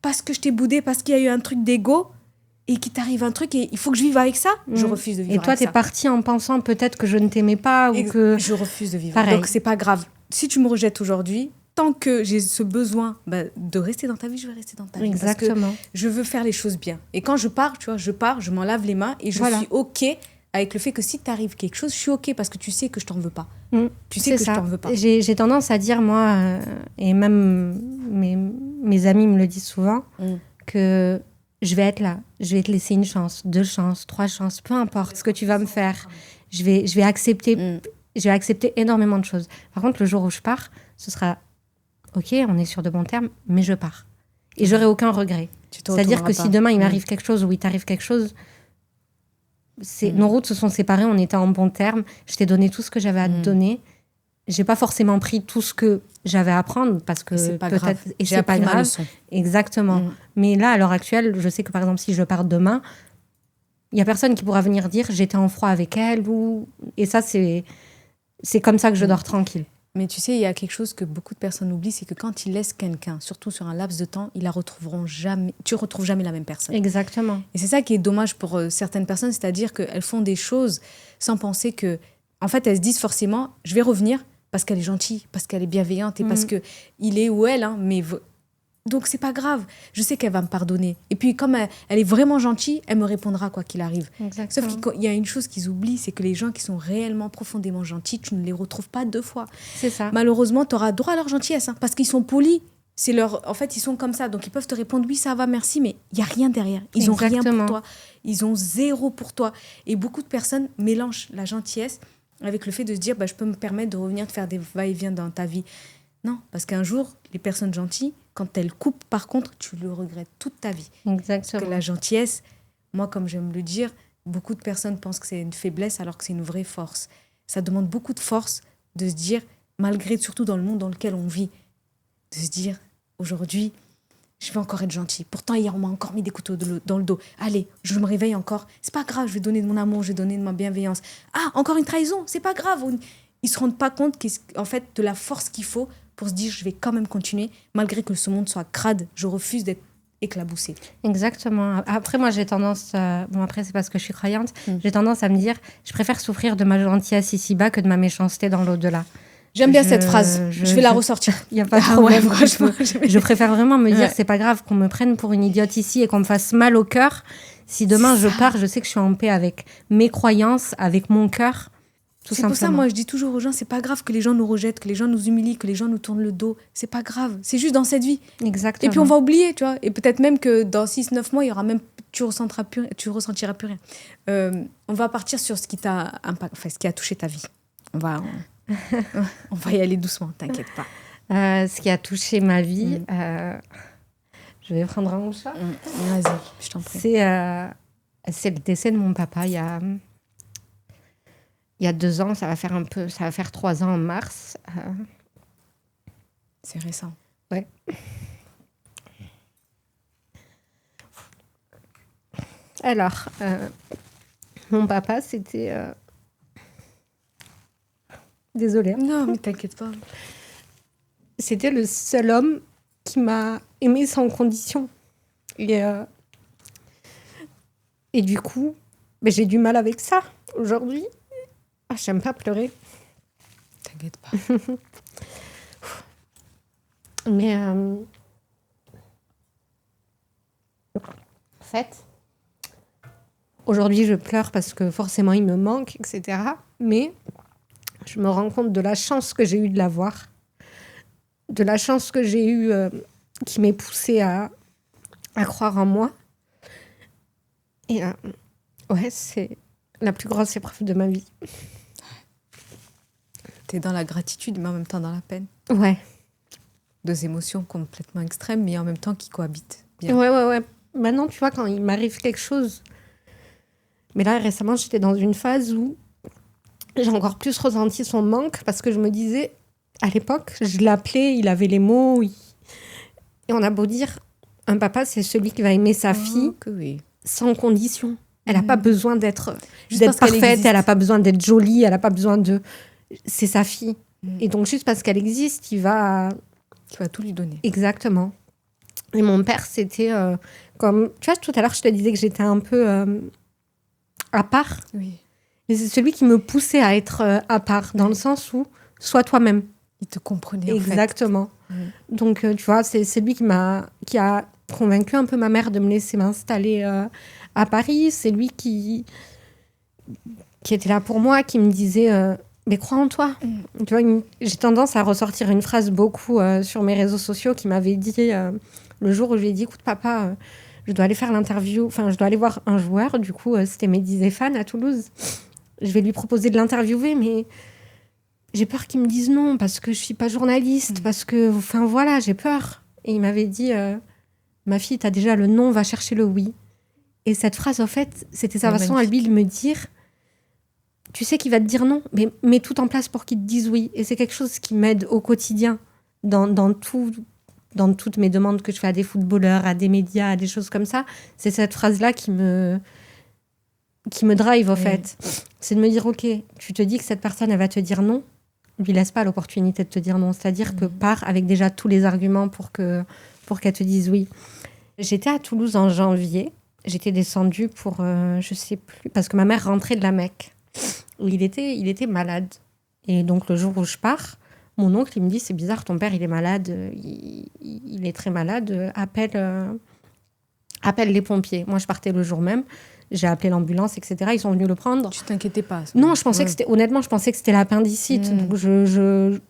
parce que je t'ai boudé, parce qu'il y a eu un truc d'ego, et qu'il t'arrive un truc et il faut que je vive avec ça, je refuse de vivre avec ça. Et toi, t'es partie en pensant peut-être que je ne t'aimais pas ou que... Je refuse de vivre. Pareil. Donc, c'est pas grave. Si tu me rejettes aujourd'hui, tant que j'ai ce besoin de rester dans ta vie, je vais rester dans ta vie. Exactement. Parce que je veux faire les choses bien. Et quand je pars, tu vois, je m'en lave les mains et je suis OK avec le fait que si t'arrive quelque chose, je suis OK parce que tu sais que je t'en veux pas. Tu sais que je t'en veux pas. J'ai tendance à dire, moi, et même mes amis me le disent souvent, que je vais être là. Je vais te laisser une chance, 2 chances, 3 chances, peu importe ce que tu vas me faire. Je vais accepter. Je vais accepter énormément de choses. Par contre, le jour où je pars, ce sera... Ok, on est sur de bons termes, mais je pars. Et j'aurai aucun regret. C'est-à-dire que si demain, il m'arrive quelque chose ou il t'arrive quelque chose, nos routes se sont séparées, on était en bons termes. Je t'ai donné tout ce que j'avais à te donner. J'ai pas forcément pris tout ce que j'avais à prendre parce que c'est pas peut-être... grave. Et c'est pas grave. Leçon. Exactement. Mais là, à l'heure actuelle, je sais que par exemple, si je pars demain, il y a personne qui pourra venir dire j'étais en froid avec elle. Et ça, c'est comme ça que je dors tranquille. Mais tu sais, il y a quelque chose que beaucoup de personnes oublient, c'est que quand ils laissent quelqu'un, surtout sur un laps de temps, ils la retrouveront jamais. Tu retrouves jamais la même personne. Exactement. Et c'est ça qui est dommage pour certaines personnes, c'est-à-dire qu'elles font des choses sans penser que en fait, elles se disent forcément, je vais revenir parce qu'elle est gentille, parce qu'elle est bienveillante et parce qu'il est ou elle, hein, mais... Donc, c'est pas grave. Je sais qu'elle va me pardonner. Et puis, comme elle est vraiment gentille, elle me répondra quoi qu'il arrive. Exactement. Sauf qu'il y a une chose qu'ils oublient, c'est que les gens qui sont réellement profondément gentils, tu ne les retrouves pas 2 fois. C'est ça. Malheureusement, tu auras droit à leur gentillesse, hein, parce qu'ils sont polis. En fait, ils sont comme ça. Donc, ils peuvent te répondre, oui, ça va, merci, mais il n'y a rien derrière. Ils n'ont rien pour toi. Ils ont 0 pour toi. Et beaucoup de personnes mélangent la gentillesse avec le fait de se dire, je peux me permettre de revenir te faire des va-et-vient dans ta vie. Non, parce qu'un jour, les personnes gentilles, quand elles coupent, par contre, tu le regrettes toute ta vie. Exactement. Parce que la gentillesse, moi, comme j'aime le dire, beaucoup de personnes pensent que c'est une faiblesse alors que c'est une vraie force. Ça demande beaucoup de force de se dire, malgré, surtout dans le monde dans lequel on vit, de se dire, aujourd'hui, je vais encore être gentil. Pourtant, hier, on m'a encore mis des couteaux dans le dos. Allez, je me réveille encore. C'est pas grave, je vais donner de mon amour, je vais donner de ma bienveillance. Ah, encore une trahison, c'est pas grave. Ils se rendent pas compte en fait, de la force qu'il faut pour se dire, je vais quand même continuer, malgré que ce monde soit crade. Je refuse d'être éclaboussée. Exactement. Après, moi, j'ai tendance... après, c'est parce que je suis croyante. J'ai tendance à me dire, je préfère souffrir de ma gentillesse ici-bas que de ma méchanceté dans l'au-delà. J'aime bien cette phrase. Je vais la ressortir. Il n'y a pas de problème. Je préfère vraiment me dire, c'est pas grave qu'on me prenne pour une idiote ici et qu'on me fasse mal au cœur. Si demain je pars, je sais que je suis en paix avec mes croyances, avec mon cœur. C'est pour ça, moi, je dis toujours aux gens, c'est pas grave que les gens nous rejettent, que les gens nous humilient, que les gens nous tournent le dos. C'est pas grave. C'est juste dans cette vie. Exactement. Et puis on va oublier, tu vois. Et peut-être même que dans 6-9 mois, il y aura même, tu ressentiras plus rien. On va partir sur ce qui t'a ce qui a touché ta vie. On va y aller doucement, t'inquiète pas. Ce qui a touché ma vie, je vais prendre un chat. Vas-y, je t'en prie. C'est le décès de mon papa il y a 2 ans. Ça va faire 3 ans en mars. C'est récent. Ouais. Alors, mon papa, c'était... Désolée. Non, mais t'inquiète pas. C'était le seul homme qui m'a aimé sans condition. Et du coup, j'ai du mal avec ça aujourd'hui. J'aime pas pleurer. T'inquiète pas. Mais en fait, aujourd'hui, je pleure parce que forcément, il me manque, etc. Mais je me rends compte de la chance que j'ai eue de l'avoir, de la chance que j'ai eue qui m'est poussée à croire en moi. Et c'est la plus grosse épreuve de ma vie. T'es dans la gratitude, mais en même temps dans la peine. Ouais. 2 émotions complètement extrêmes, mais en même temps qui cohabitent bien. Ouais. Maintenant, tu vois, quand il m'arrive quelque chose... Mais là, récemment, j'étais dans une phase où j'ai encore plus ressenti son manque parce que je me disais, à l'époque, je l'appelais, il avait les mots. Et on a beau dire, un papa, c'est celui qui va aimer sa fille sans condition. Elle n'a pas besoin d'être parfaite, elle n'a pas besoin d'être jolie, elle n'a pas besoin de... C'est sa fille. Et donc, juste parce qu'elle existe, il va tout lui donner. Exactement. Et mon père, c'était comme... Tu vois, tout à l'heure, je te disais que j'étais un peu à part. Oui. Mais c'est celui qui me poussait à être à part, dans le sens où, sois toi-même. Il te comprenait, Exactement. En fait. Donc, tu vois, c'est lui qui a convaincu un peu ma mère de me laisser m'installer à Paris. C'est lui qui était là pour moi, qui me disait... mais crois en toi. Tu vois, j'ai tendance à ressortir une phrase beaucoup sur mes réseaux sociaux qui m'avait dit le jour où je lui ai dit, écoute papa, je dois aller faire l'interview, je dois aller voir un joueur, du coup c'était Mehdi Zéphane à Toulouse. Je vais lui proposer de l'interviewer, mais j'ai peur qu'il me dise non parce que je suis pas journaliste, parce que, voilà, j'ai peur. Et il m'avait dit, ma fille, t'as déjà le non, va chercher le oui. Et cette phrase, en fait, c'était sa façon à lui de me dire, tu sais qu'il va te dire non, mais mets tout en place pour qu'il te dise oui. Et c'est quelque chose qui m'aide au quotidien, dans toutes mes demandes que je fais à des footballeurs, à des médias, à des choses comme ça. C'est cette phrase-là qui me drive, en fait. C'est de me dire, OK, tu te dis que cette personne, elle va te dire non, lui laisse pas l'opportunité de te dire non. C'est-à-dire que pars avec déjà tous les arguments pour qu'elle te dise oui. J'étais à Toulouse en janvier. J'étais descendue pour, je sais plus, parce que ma mère rentrait de la Mecque. où il était malade. Et donc, le jour où je pars, mon oncle, il me dit, c'est bizarre, ton père, il est malade, il est très malade, appelle les pompiers. Moi, je partais le jour même, j'ai appelé l'ambulance, etc. Ils sont venus le prendre. Tu t'inquiétais pas? Non, je pensais que c'était, honnêtement, je pensais que c'était l'appendicite. Donc,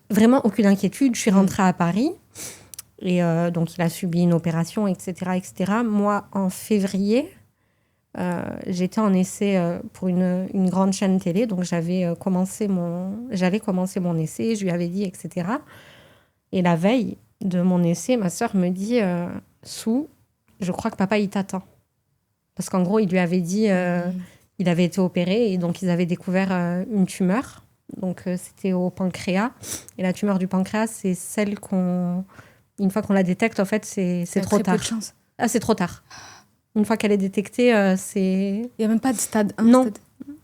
vraiment, aucune inquiétude. Je suis rentrée à Paris. Et donc, il a subi une opération, etc., etc. Moi, en février, j'étais en essai pour une grande chaîne télé. Donc, j'allais commencer mon essai. Je lui avais dit, etc. Et la veille de mon essai, ma sœur me dit, Sou, je crois que papa, il t'attend. Parce qu'en gros, il lui avait dit, il avait été opéré et donc ils avaient découvert une tumeur. Donc, c'était au pancréas. Et la tumeur du pancréas, c'est celle une fois qu'on la détecte, en fait, c'est trop tard. Peu de chance. Ah, c'est trop tard. Une fois qu'elle est détectée, c'est... Il n'y a même pas de stade 1? Non,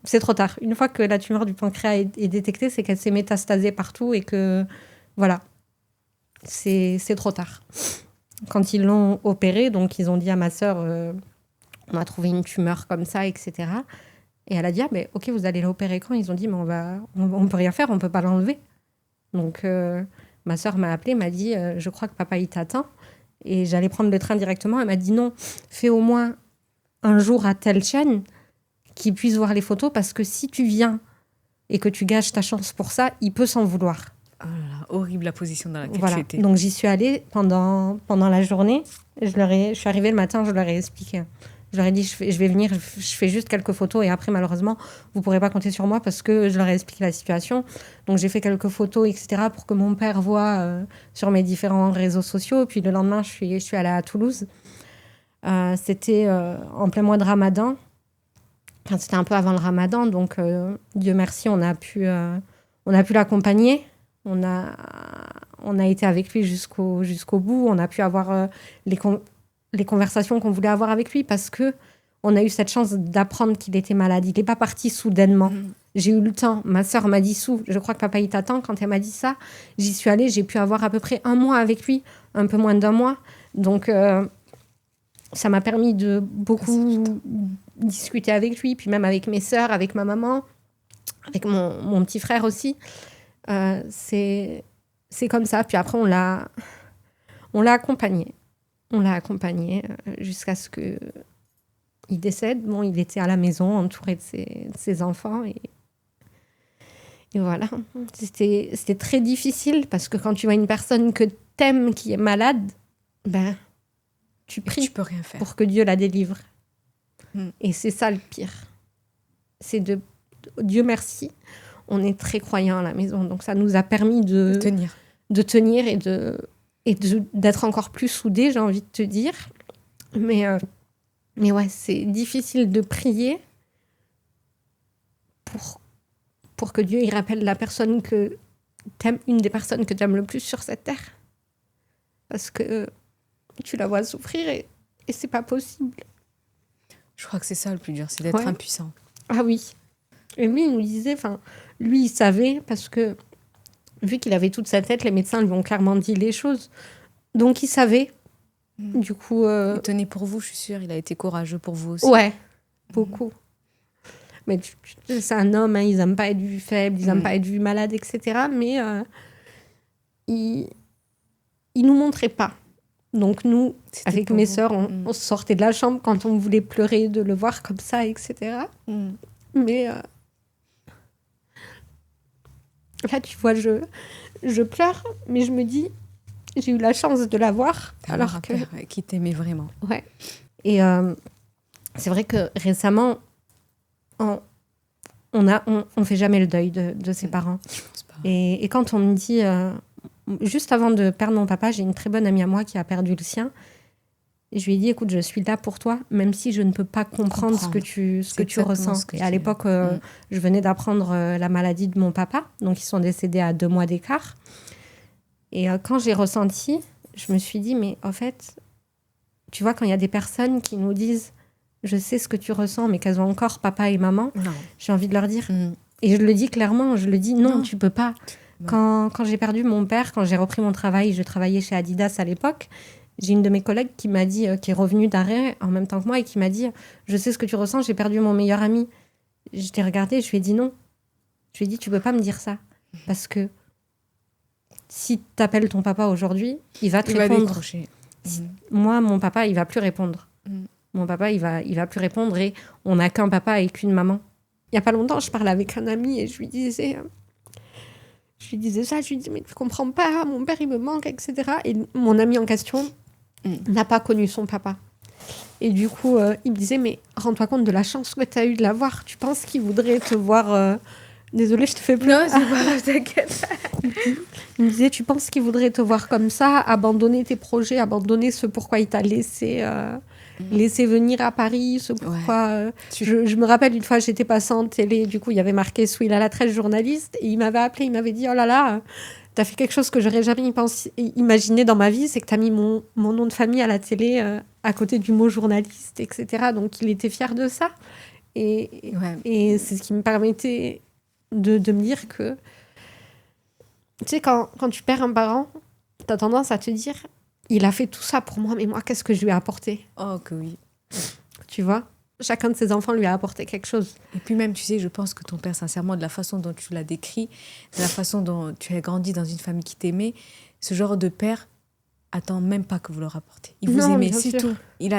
c'est trop tard. Une fois que la tumeur du pancréas est détectée, c'est qu'elle s'est métastasée partout et que, voilà, c'est trop tard. Quand ils l'ont opérée, donc ils ont dit à ma sœur, on a trouvé une tumeur comme ça, etc. Et elle a dit, ah, mais ok, vous allez l'opérer quand? Ils ont dit, mais on peut rien faire, on peut pas l'enlever. Donc, ma sœur m'a appelée, m'a dit, je crois que papa, il t'attend. Et j'allais prendre le train directement. Elle m'a dit, non, fais au moins un jour à telle chaîne qu'il puisse voir les photos, parce que si tu viens et que tu gâches ta chance pour ça, il peut s'en vouloir. Oh là là, horrible la position dans laquelle Voilà. tu étais. Donc, j'y suis allée pendant la journée. Je suis arrivée le matin, je leur ai expliqué. Je leur ai dit, je vais venir, je fais juste quelques photos et après, malheureusement, vous ne pourrez pas compter sur moi parce que je leur ai expliqué la situation. Donc, j'ai fait quelques photos, etc., pour que mon père voit sur mes différents réseaux sociaux. Puis le lendemain, je suis allée à Toulouse. C'était en plein mois de Ramadan. Enfin, c'était un peu avant le Ramadan. Donc, Dieu merci, on a pu l'accompagner. On a été avec lui jusqu'au bout. On a pu avoir les conversations qu'on voulait avoir avec lui parce que on a eu cette chance d'apprendre qu'il était malade. Il n'est pas parti soudainement. J'ai eu le temps. Ma sœur m'a dit, Sou, je crois que papa, il t'attend. Quand elle m'a dit ça, j'y suis allée. J'ai pu avoir à peu près 1 mois avec lui, un peu moins d'1 mois. Donc, ça m'a permis de beaucoup discuter avec lui, puis même avec mes sœurs, avec ma maman, avec mon petit frère aussi. C'est comme ça. Puis après, on l'a accompagné. On l'a accompagné jusqu'à ce qu'il décède. Bon, il était à la maison, entouré de ses enfants. Et voilà. C'était très difficile parce que quand tu vois une personne que t'aimes qui est malade, ben, tu pries tu peux rien faire pour que Dieu la délivre. Et c'est ça le pire. C'est Dieu merci, on est très croyants à la maison. Donc ça nous a permis de tenir et d'être encore plus soudés, j'ai envie de te dire. Mais ouais, c'est difficile de prier pour que Dieu il rappelle la personne que t'aimes, une des personnes que tu aimes le plus sur cette terre. Parce que tu la vois souffrir et c'est pas possible. Je crois que c'est ça le plus dur, c'est d'être impuissant. Ah oui. Et lui, il nous disait, lui, il savait parce que vu qu'il avait toute sa tête, les médecins lui ont clairement dit les choses. Donc, il savait. Du coup... Il tenait pour vous, je suis sûre. Il a été courageux pour vous aussi. Ouais, beaucoup. Mais c'est un homme, hein, ils n'aiment pas être vus faibles, ils n'aiment pas être vus malades, etc. Mais il nous montrait pas. Donc, nous, avec mes sœurs, on sortait de la chambre quand on voulait pleurer, de le voir comme ça, etc. Mais... là, tu vois, je pleure, mais je me dis, j'ai eu la chance de l'avoir. Alors que... qui t'aimait vraiment. Ouais. Et c'est vrai que récemment, on fait jamais le deuil de ses parents. Je pense pas. Et quand on me dit, juste avant de perdre mon papa, j'ai une très bonne amie à moi qui a perdu le sien. Et je lui ai dit, écoute, je suis là pour toi, même si je ne peux pas comprendre ce que tu ressens. Et à l'époque, je venais d'apprendre la maladie de mon papa. Donc, ils sont décédés à 2 mois d'écart. Et quand j'ai ressenti, je me suis dit, mais en fait, tu vois, quand il y a des personnes qui nous disent, je sais ce que tu ressens, mais qu'elles ont encore papa et maman, j'ai envie de leur dire. Et je le dis clairement, je le dis, non. Tu peux pas. Quand j'ai perdu mon père, quand j'ai repris mon travail, je travaillais chez Adidas à l'époque, j'ai une de mes collègues qui m'a dit, qui est revenue d'arrêt en même temps que moi et qui m'a dit, je sais ce que tu ressens, j'ai perdu mon meilleur ami. Je t'ai regardée, je lui ai dit non. Je lui ai dit, tu peux pas me dire ça. Parce que si tu appelles ton papa aujourd'hui, il va te répondre. Moi, mon papa, il va plus répondre. Mon papa, il va plus répondre et on n'a qu'un papa et qu'une maman. Il y a pas longtemps, je parlais avec un ami et je lui disais ça, je lui disais, mais tu comprends pas, mon père, il me manque, etc. Et mon ami en question n'a pas connu son papa. Et du coup, il me disait, mais rends-toi compte de la chance que tu as eue de l'avoir. Tu penses qu'il voudrait te voir... Désolée, je te fais pleurer. Non, c'est pas grave, t'inquiète. Il me disait, tu penses qu'il voudrait te voir comme ça, abandonner tes projets, abandonner ce pourquoi il t'a laissé venir à Paris, ce pourquoi... Je me rappelle, une fois, j'étais passée en télé, du coup, il y avait marqué « Souil à la 13 journaliste » et il m'avait appelé, il m'avait dit « Oh là là, t'as fait quelque chose que j'aurais jamais imaginé dans ma vie, c'est que t'as mis mon nom de famille à la télé à côté du mot journaliste, etc. » Donc, il était fier de ça. Et c'est ce qui me permettait de me dire que... Tu sais, quand tu perds un parent, t'as tendance à te dire « Il a fait tout ça pour moi, mais moi, qu'est-ce que je lui ai apporté ?» Oh, que oui. Tu vois ? Chacun de ses enfants lui a apporté quelque chose. Et puis même, tu sais, je pense que ton père, sincèrement, de la façon dont tu l'as décrit, de la façon dont tu as grandi dans une famille qui t'aimait, ce genre de père attend même pas que vous le rapportiez. Il vous aimait, c'est tout. Il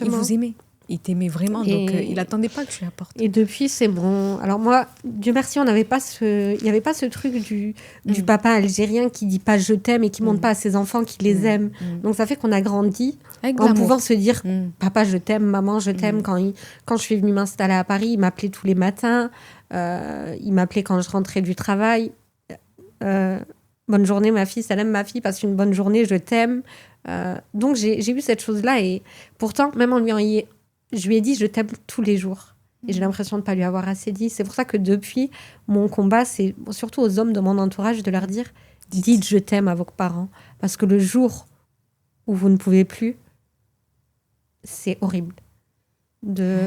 vous aimait. Il t'aimait vraiment, donc il n'attendait pas que tu l'apportes. Et depuis, c'est bon. Alors moi, Dieu merci, il n'y avait pas ce truc du papa algérien qui dit pas je t'aime et qui montre pas à ses enfants qu'il les aime. Donc ça fait qu'on a grandi en pouvant se dire papa je t'aime, maman je t'aime. Quand je suis venue m'installer à Paris, il m'appelait tous les matins. Il m'appelait quand je rentrais du travail. Bonne journée ma fille, salam ma fille, passe une bonne journée, je t'aime. Donc j'ai eu cette chose-là et pourtant, même en je lui ai dit je t'aime tous les jours. Et j'ai l'impression de ne pas lui avoir assez dit. C'est pour ça que depuis, mon combat, c'est surtout aux hommes de mon entourage de leur dire dites je t'aime à vos parents. Parce que le jour où vous ne pouvez plus, c'est horrible.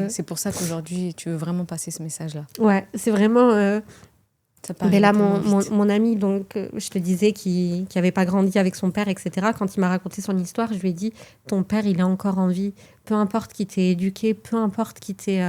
C'est pour ça qu'aujourd'hui, tu veux vraiment passer ce message-là. Ouais, c'est vraiment... Mais là, mon ami, donc, je te disais, qui n'avait pas grandi avec son père, etc., quand il m'a raconté son histoire, je lui ai dit, ton père, il est encore en vie. Peu importe qui t'ait éduqué, peu importe qui t'ait...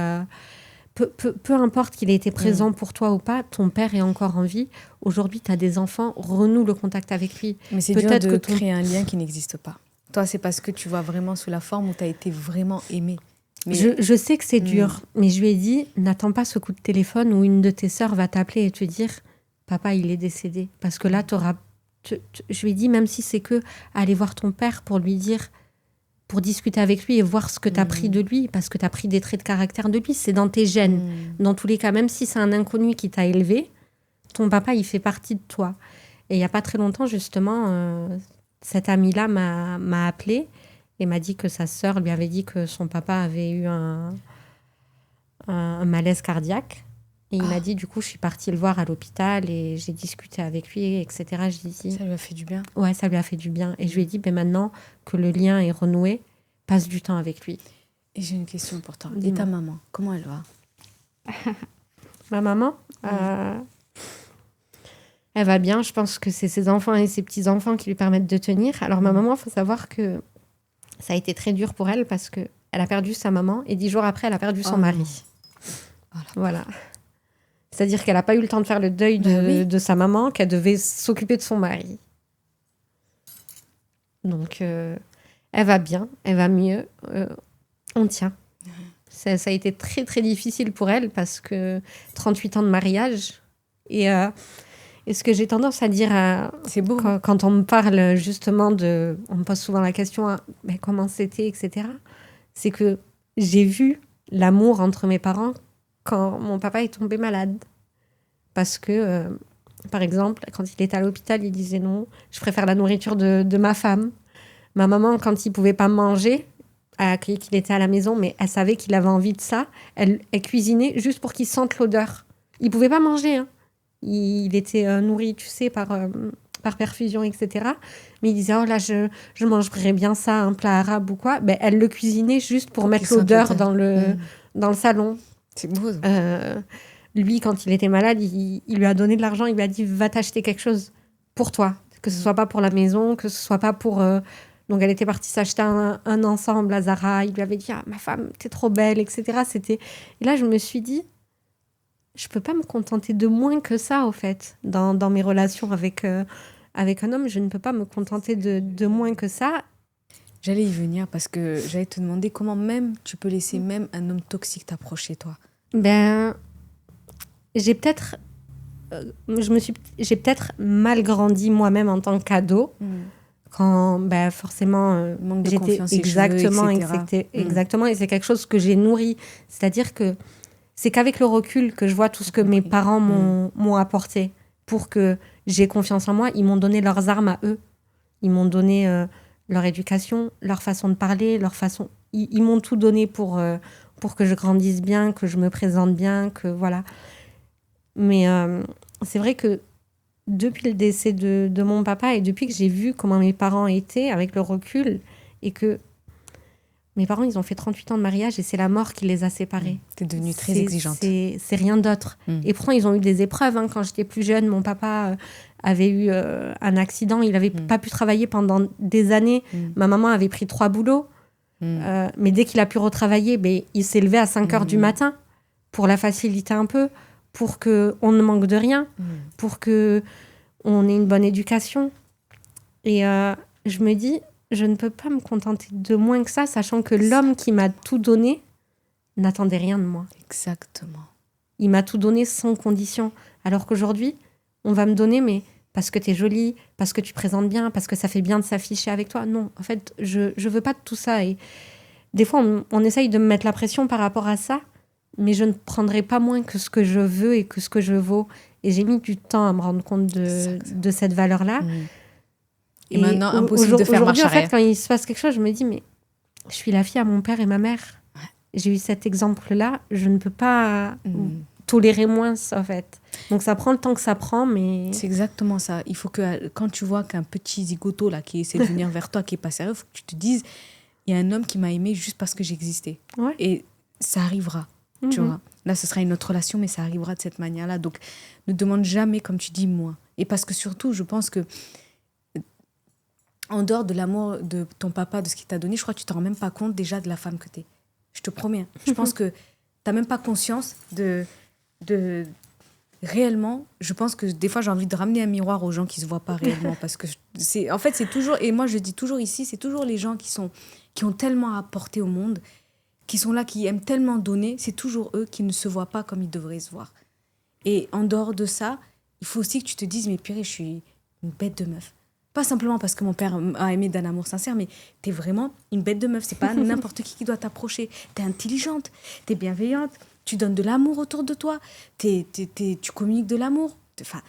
peu importe qu'il ait été présent pour toi ou pas, ton père est encore en vie. Aujourd'hui, tu as des enfants, renoue le contact avec lui. Mais c'est dur de créer un lien qui n'existe pas. Toi, c'est parce que tu vois vraiment sous la forme où tu as été vraiment aimé. Mais... Je sais que c'est dur, mais je lui ai dit, n'attends pas ce coup de téléphone où une de tes sœurs va t'appeler et te dire, papa, il est décédé. Parce que là, je lui ai dit, même si c'est que aller voir ton père pour lui dire, pour discuter avec lui et voir ce que tu as pris de lui, parce que tu as pris des traits de caractère de lui, c'est dans tes gènes. Dans tous les cas, même si c'est un inconnu qui t'a élevé, ton papa, il fait partie de toi. Et il n'y a pas très longtemps, justement, cette amie-là m'a appelée et m'a dit que sa sœur lui avait dit que son papa avait eu un malaise cardiaque. Et il m'a dit, du coup, je suis partie le voir à l'hôpital et j'ai discuté avec lui, etc. Je lui ai dit, ça lui a fait du bien. Ouais, ça lui a fait du bien. Et je lui ai dit, maintenant que le lien est renoué, passe du temps avec lui. Et j'ai une question pour toi. Et ta maman, comment elle va? Ma maman elle va bien. Je pense que c'est ses enfants et ses petits-enfants qui lui permettent de tenir. Alors, ma maman, il faut savoir que ça a été très dur pour elle parce qu'elle a perdu sa maman et 10 jours après, elle a perdu son mari. Voilà. C'est-à-dire qu'elle n'a pas eu le temps de faire le deuil de sa maman, qu'elle devait s'occuper de son mari. Donc, elle va bien, elle va mieux. On tient. Ça a été très, très difficile pour elle parce que 38 ans de mariage. Et ce que j'ai tendance à dire c'est beau. Quand on me parle justement de... On me pose souvent la question, mais comment c'était, etc. C'est que j'ai vu l'amour entre mes parents quand mon papa est tombé malade. Parce que, par exemple, quand il était à l'hôpital, il disait non, je préfère la nourriture de ma femme. Ma maman, quand il ne pouvait pas manger, elle a accueilli qu'il était à la maison, mais elle savait qu'il avait envie de ça. Elle cuisinait juste pour qu'il sente l'odeur. Il ne pouvait pas manger, hein. Il était nourri, tu sais, par perfusion, etc. Mais il disait, oh là, je mangerais bien ça, un plat arabe ou quoi. Ben, elle le cuisinait juste pour mettre l'odeur dans le salon. C'est beau. Lui, quand il était malade, il lui a donné de l'argent. Il lui a dit, va t'acheter quelque chose pour toi. Que ce soit pas pour la maison, que ce soit pas pour... Donc, elle était partie s'acheter un ensemble à Zara. Il lui avait dit, ma femme, t'es trop belle, etc. Et là, je me suis dit, je peux pas me contenter de moins que ça, au fait. Dans mes relations avec un homme, je ne peux pas me contenter de moins que ça. J'allais y venir parce que j'allais te demander comment même tu peux laisser même un homme toxique t'approcher, toi. Ben, j'ai peut-être mal grandi moi-même en tant qu'ado. Quand forcément Manque de j'étais confiance, exactement, etc. exactement, et c'est quelque chose que j'ai nourri. C'est-à-dire que c'est qu'avec le recul que je vois tout ce que mes parents m'ont apporté pour que j'ai confiance en moi. Ils m'ont donné leurs armes à eux. Ils m'ont donné leur éducation, leur façon de parler, leur façon. Ils m'ont tout donné pour que je grandisse bien, que je me présente bien, que voilà. Mais c'est vrai que depuis le décès de mon papa et depuis que j'ai vu comment mes parents étaient avec le recul et que mes parents, ils ont fait 38 ans de mariage et c'est la mort qui les a séparés. T'es devenue très exigeante. C'est rien d'autre. Et pourtant, ils ont eu des épreuves. Hein. Quand j'étais plus jeune, mon papa avait eu un accident. Il n'avait pas pu travailler pendant des années. Ma maman avait pris 3 boulots. Mais dès qu'il a pu retravailler, il s'est levé à 5 heures du matin pour la faciliter un peu, pour qu'on ne manque de rien, pour qu'on ait une bonne éducation. Et je me dis, je ne peux pas me contenter de moins que ça, sachant que l'homme qui m'a tout donné n'attendait rien de moi. Exactement. Il m'a tout donné sans condition. Alors qu'aujourd'hui, on va me donner, mais parce que tu es jolie, parce que tu présentes bien, parce que ça fait bien de s'afficher avec toi. Non, en fait, je veux pas de tout ça. Et des fois, on essaye de me mettre la pression par rapport à ça, mais je ne prendrai pas moins que ce que je veux et que ce que je vaux. Et j'ai mis du temps à me rendre compte de cette valeur-là. Et maintenant, impossible de faire marche arrière. En fait, quand il se passe quelque chose, je me dis, mais je suis la fille à mon père et ma mère. Ouais. J'ai eu cet exemple-là. Je ne peux pas tolérer moins, en fait. Donc, ça prend le temps que ça prend, mais... C'est exactement ça. Il faut que, quand tu vois qu'un petit zigoto, là, qui essaie de venir vers toi, qui n'est pas sérieux, il faut que tu te dises, il y a un homme qui m'a aimé juste parce que j'existais. Ouais. Et ça arrivera, tu vois. Là, ce sera une autre relation, mais ça arrivera de cette manière-là. Donc, ne demande jamais, comme tu dis, moins. Et parce que surtout, je pense que en dehors de l'amour de ton papa, de ce qu'il t'a donné, je crois que tu ne te rends même pas compte déjà de la femme que tu es. Je te promets. Hein. Je pense que tu n'as même pas conscience de... Réellement, je pense que des fois, j'ai envie de ramener un miroir aux gens qui ne se voient pas réellement. Parce que en fait, c'est toujours... Et moi, je dis toujours ici, c'est toujours les gens qui ont tellement apporté au monde, qui sont là, qui aiment tellement donner. C'est toujours eux qui ne se voient pas comme ils devraient se voir. Et en dehors de ça, il faut aussi que tu te dises, mais purée, je suis une bête de meuf. Pas simplement parce que mon père a aimé d'un amour sincère, mais t'es vraiment une bête de meuf. C'est pas n'importe qui doit t'approcher. T'es intelligente, t'es bienveillante, tu donnes de l'amour autour de toi, tu communiques de l'amour. Enfin,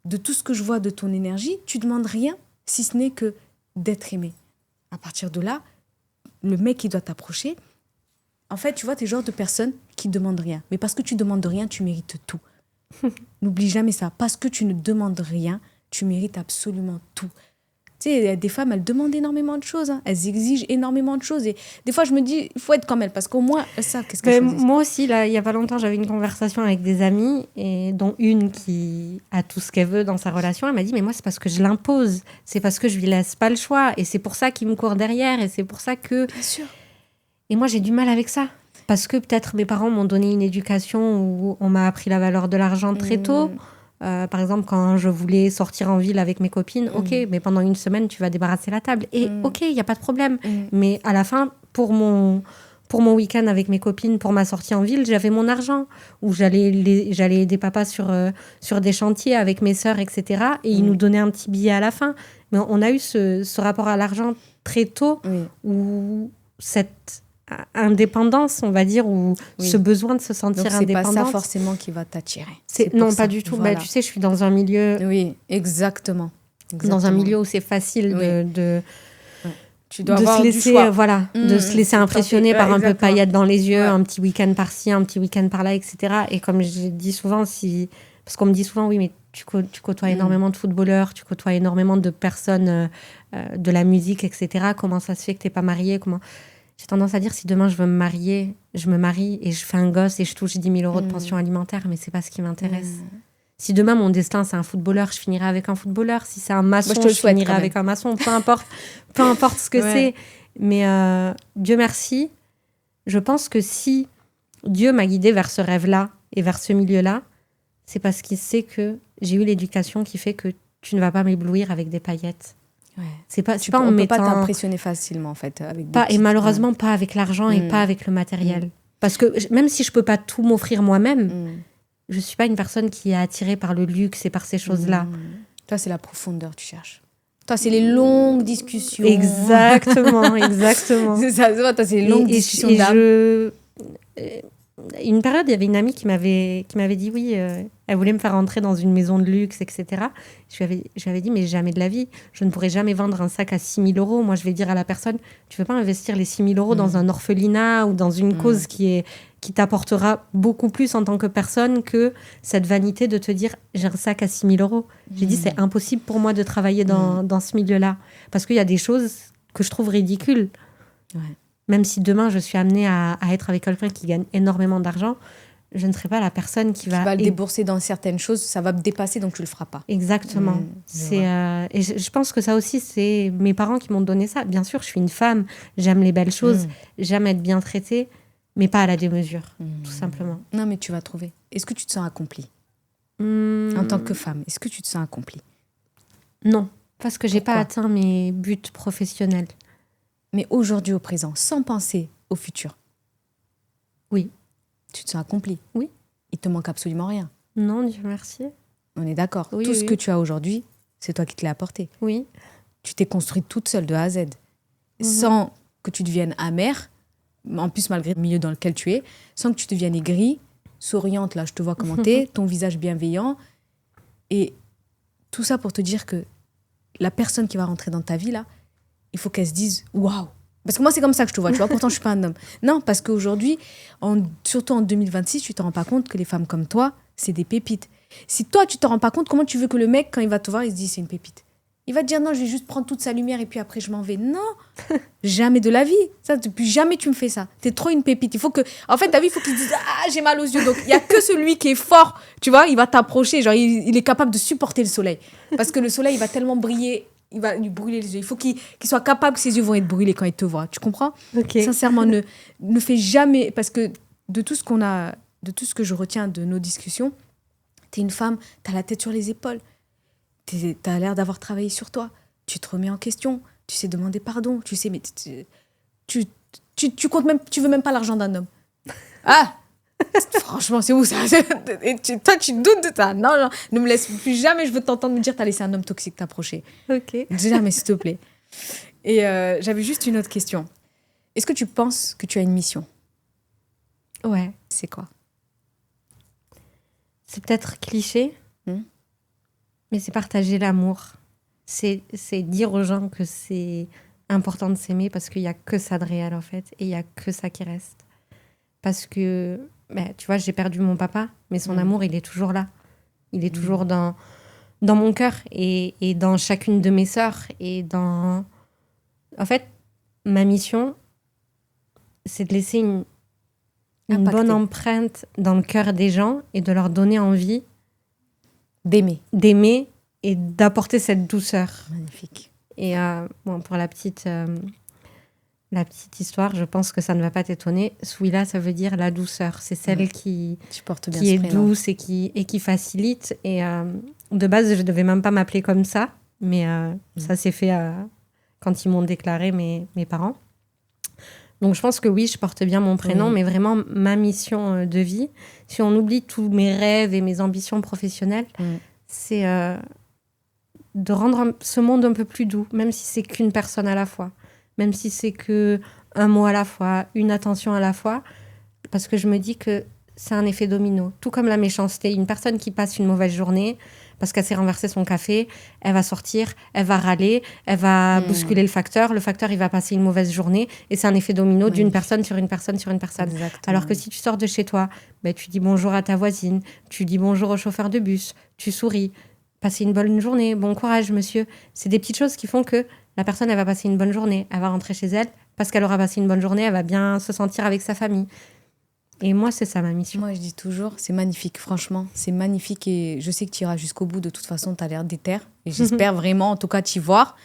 de tout ce que je vois de ton énergie, tu demandes rien, si ce n'est que d'être aimé. À partir de là, le mec qui doit t'approcher, en fait, tu vois, t'es le genre de personne qui ne demande rien. Mais parce que tu demandes rien, tu mérites tout. N'oublie jamais ça. Parce que tu ne demandes rien, tu mérites absolument tout. Tu sais, des femmes, elles demandent énormément de choses. Hein. Elles exigent énormément de choses. Et des fois, je me dis, il faut être comme elles. Parce qu'au moins, elles savent qu'est-ce qu'elles choisissent. Moi aussi, là, il n'y a pas longtemps, j'avais une conversation avec des amies, et dont une qui a tout ce qu'elle veut dans sa relation. Elle m'a dit, mais moi, c'est parce que je l'impose. C'est parce que je lui laisse pas le choix. Et c'est pour ça qu'il me court derrière. Et c'est pour ça que... Bien sûr. Et moi, j'ai du mal avec ça. Parce que peut-être mes parents m'ont donné une éducation où on m'a appris la valeur de l'argent très tôt. Par exemple, quand je voulais sortir en ville avec mes copines, ok, mais pendant une semaine, tu vas débarrasser la table. Et ok, il n'y a pas de problème. Mais à la fin, pour mon week-end avec mes copines, pour ma sortie en ville, j'avais mon argent. Où j'allais aider papa sur des chantiers avec mes sœurs, etc. Et ils nous donnaient un petit billet à la fin. Mais on a eu ce rapport à l'argent très tôt, où cette indépendance, on va dire, ou ce besoin de se sentir indépendante. Donc, c'est pas ça forcément qui va t'attirer. Non, pas du tout. Voilà. Tu sais, je suis dans un milieu... Oui, exactement. Dans un milieu où c'est facile tu dois avoir se laisser, du choix. De se laisser impressionner par un peu de paillettes dans les yeux, un petit week-end par-ci, un petit week-end par-là, etc. Et comme je dis souvent, parce qu'on me dit souvent, oui, mais tu côtoies énormément de footballeurs, tu côtoies énormément de personnes de la musique, etc. Comment ça se fait que tu n'es pas mariée? J'ai tendance à dire, si demain je veux me marier, je me marie et je fais un gosse et je touche 10 000 € de pension alimentaire, mais c'est pas ce qui m'intéresse. Si demain mon destin c'est un footballeur, je finirai avec un footballeur. Si c'est un maçon, je finirai avec un maçon. Peu importe ce que c'est. Mais Dieu merci, je pense que si Dieu m'a guidée vers ce rêve-là et vers ce milieu-là, c'est parce qu'il sait que j'ai eu l'éducation qui fait que tu ne vas pas m'éblouir avec des paillettes. Ouais. C'est pas On en ne peut pas mettant... t'impressionner facilement, en fait. Avec des Pas, et petites- malheureusement, pas avec l'argent et pas avec le matériel. Parce que même si je peux pas tout m'offrir moi-même, je suis pas une personne qui est attirée par le luxe et par ces choses-là. Toi, c'est la profondeur, tu cherches. Toi, c'est les longues discussions. Exactement, exactement. C'est ça, toi, c'est les longues discussions d'âme. Une période, il y avait une amie qui m'avait dit oui, elle voulait me faire rentrer dans une maison de luxe, etc. Je lui avais dit, mais jamais de la vie, je ne pourrais jamais vendre un sac à 6 000 €. Moi, je vais dire à la personne, tu ne veux pas investir les 6 000 € dans un orphelinat ou dans une cause qui t'apportera beaucoup plus en tant que personne que cette vanité de te dire, j'ai un sac à 6 000 €. J'ai dit, c'est impossible pour moi de travailler dans ce milieu-là. Parce qu'il y a des choses que je trouve ridicules. Ouais. Même si demain, je suis amenée à être avec quelqu'un qui gagne énormément d'argent, je ne serai pas la personne qui va... le débourser dans certaines choses, ça va me dépasser, donc tu ne le feras pas. Exactement. Et je pense que ça aussi, c'est mes parents qui m'ont donné ça. Bien sûr, je suis une femme, j'aime les belles choses, j'aime être bien traitée, mais pas à la démesure, tout simplement. Non, mais tu vas trouver. Est-ce que tu te sens accomplie en tant que femme? Est-ce que tu te sens accomplie? Non, parce que j'ai pas Pourquoi atteint mes buts professionnels. Mais aujourd'hui, au présent, sans penser au futur. Oui. Tu te sens accomplie? Oui. Il te manque absolument rien? Non, Dieu merci. On est d'accord. Oui, Tout ce que tu as aujourd'hui, c'est toi qui te l'as apporté. Oui. Tu t'es construite toute seule de A à Z. Sans que tu deviennes amère, en plus malgré le milieu dans lequel tu es, sans que tu deviennes aigrie, souriante, là je te vois comment t'es, ton visage bienveillant. Et tout ça pour te dire que la personne qui va rentrer dans ta vie, là, il faut qu'elle se dise « Waouh !» Parce que moi, c'est comme ça que je te vois, tu vois. Pourtant, je suis pas un homme. Non, parce qu'aujourd'hui, surtout en 2026, tu te rends pas compte que les femmes comme toi, c'est des pépites. Si toi, tu te rends pas compte, comment tu veux que le mec, quand il va te voir, il se dise « C'est une pépite ?» Il va te dire « Non, je vais juste prendre toute sa lumière et puis après, je m'en vais. » Non, jamais de la vie. Ça, depuis jamais tu me fais ça. T'es trop une pépite. Il faut que... En fait, ta vie, il faut qu'il se dise « Ah, j'ai mal aux yeux. » Donc, il y a que celui qui est fort, tu vois, il va t'approcher. Genre, il est capable de supporter le soleil. Parce que le soleil, il va tellement briller... Il va lui brûler les yeux. Il faut qu'il soit capable que ses yeux vont être brûlés quand il te voit. Tu comprends? Okay. Sincèrement, ne fais jamais... Parce que de tout ce que je retiens de nos discussions, t'es une femme, t'as la tête sur les épaules. T'as l'air d'avoir travaillé sur toi. Tu te remets en question. Tu sais demander pardon. Tu sais, mais tu comptes même... Tu veux même pas l'argent d'un homme. Ah! Franchement, c'est où ça? Toi, tu doutes de ça. Non, ne me laisse plus jamais. Je veux t'entendre me dire t'as laissé un homme toxique t'approcher. Ok. Jamais, s'il te plaît. Et j'avais juste une autre question. Est-ce que tu penses que tu as une mission? Ouais. C'est quoi? C'est peut-être cliché, mais c'est partager l'amour. C'est dire aux gens que c'est important de s'aimer parce qu'il n'y a que ça de réel, en fait. Et il n'y a que ça qui reste. Parce que... tu vois, j'ai perdu mon papa, mais son amour, il est toujours là. Il est toujours dans mon cœur et dans chacune de mes sœurs. En fait, ma mission, c'est de laisser une bonne empreinte dans le cœur des gens et de leur donner envie d'aimer et d'apporter cette douceur. Magnifique. Et pour la petite histoire, je pense que ça ne va pas t'étonner. Souila, ça veut dire la douceur. C'est celle qui est douce et qui facilite. Et de base, je ne devais même pas m'appeler comme ça. Mais ça s'est fait quand ils m'ont déclaré mes parents. Donc, je pense que oui, je porte bien mon prénom. Mais vraiment, ma mission de vie, si on oublie tous mes rêves et mes ambitions professionnelles, c'est de rendre ce monde un peu plus doux, même si c'est qu'une personne à la fois. Même si c'est qu'un mot à la fois, une attention à la fois, parce que je me dis que c'est un effet domino. Tout comme la méchanceté. Une personne qui passe une mauvaise journée, parce qu'elle s'est renversé son café, elle va sortir, elle va râler, elle va bousculer le facteur, il va passer une mauvaise journée, et c'est un effet domino d'une personne sur une personne sur une personne. Exactement. Alors que si tu sors de chez toi, tu dis bonjour à ta voisine, tu dis bonjour au chauffeur de bus, tu souris, passez une bonne journée, bon courage monsieur. C'est des petites choses qui font que la personne, elle va passer une bonne journée. Elle va rentrer chez elle. Parce qu'elle aura passé une bonne journée, elle va bien se sentir avec sa famille. Et moi, c'est ça ma mission. Moi, je dis toujours, c'est magnifique. Franchement, c'est magnifique. Et je sais que tu iras jusqu'au bout. De toute façon, tu as l'air déter. Et j'espère vraiment, en tout cas, t'y voir.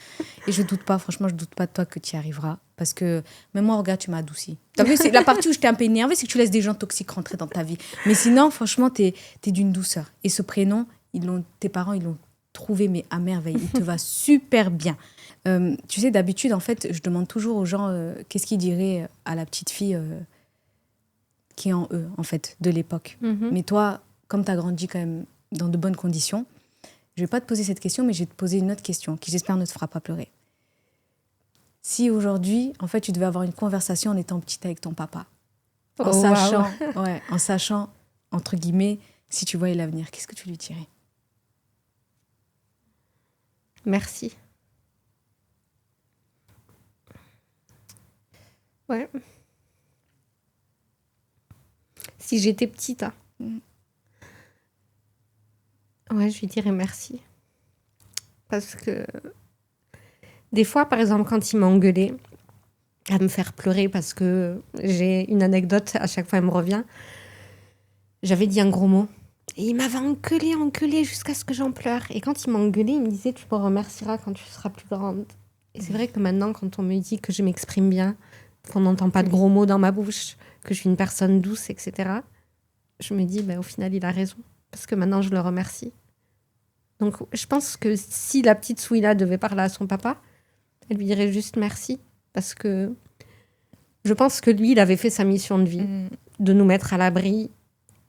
Et je doute pas, franchement, je doute pas de toi que tu y arriveras. Parce que même moi, regarde, tu m'as adouci. T'as vu, c'est la partie où j'étais un peu énervée, c'est que tu laisses des gens toxiques rentrer dans ta vie. Mais sinon, franchement, t'es d'une douceur. Et ce prénom, tes parents, ils l'ont trouvé, mais à merveille. Il te va super bien. Tu sais, d'habitude, en fait, je demande toujours aux gens qu'est-ce qu'ils diraient à la petite fille qui est en eux, en fait, de l'époque. Mais toi, comme tu as grandi quand même dans de bonnes conditions, je vais pas te poser cette question, mais je vais te poser une autre question qui, j'espère, ne te fera pas pleurer. Si aujourd'hui, en fait, tu devais avoir une conversation en étant petite avec ton papa, en sachant, entre guillemets, si tu voyais l'avenir, qu'est-ce que tu lui dirais? Merci. Ouais. Si j'étais petite, hein. Ouais, je lui dirais merci. Parce que des fois, par exemple, quand il m'a engueulée, à me faire pleurer parce que j'ai une anecdote, à chaque fois elle me revient, j'avais dit un gros mot. Et il m'avait engueulée jusqu'à ce que j'en pleure. Et quand il m'a engueulée, il me disait, tu me remercieras quand tu seras plus grande. Et c'est vrai que maintenant, quand on me dit que je m'exprime bien, qu'on n'entend pas de gros mots dans ma bouche, que je suis une personne douce, etc., je me dis, au final, il a raison. Parce que maintenant, je le remercie. Donc, je pense que si la petite Souila devait parler à son papa, elle lui dirait juste merci. Parce que je pense que lui, il avait fait sa mission de vie, de nous mettre à l'abri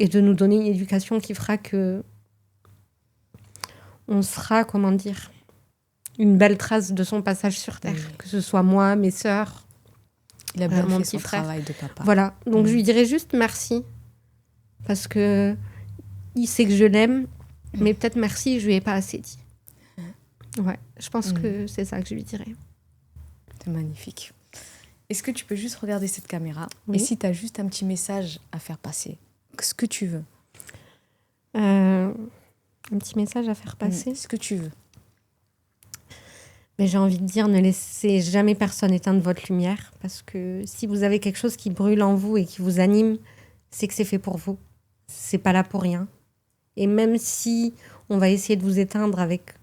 et de nous donner une éducation qui fera que on sera, comment dire, une belle trace de son passage sur Terre. Que ce soit moi, mes sœurs, il a bien mon fait petit son frère. travail de papa. Voilà, donc je lui dirais juste merci. Parce que il sait que je l'aime, mais peut-être merci, je lui ai pas assez dit. Ouais, je pense que c'est ça que je lui dirais. C'est magnifique. Est-ce que tu peux juste regarder cette caméra? Oui. Et si tu as juste un petit message à faire passer, ce que tu veux. Un petit message à faire passer. Ce que tu veux. Mais j'ai envie de dire, ne laissez jamais personne éteindre votre lumière, parce que si vous avez quelque chose qui brûle en vous et qui vous anime, c'est que c'est fait pour vous. C'est pas là pour rien. Et même si on va essayer de vous éteindre avec,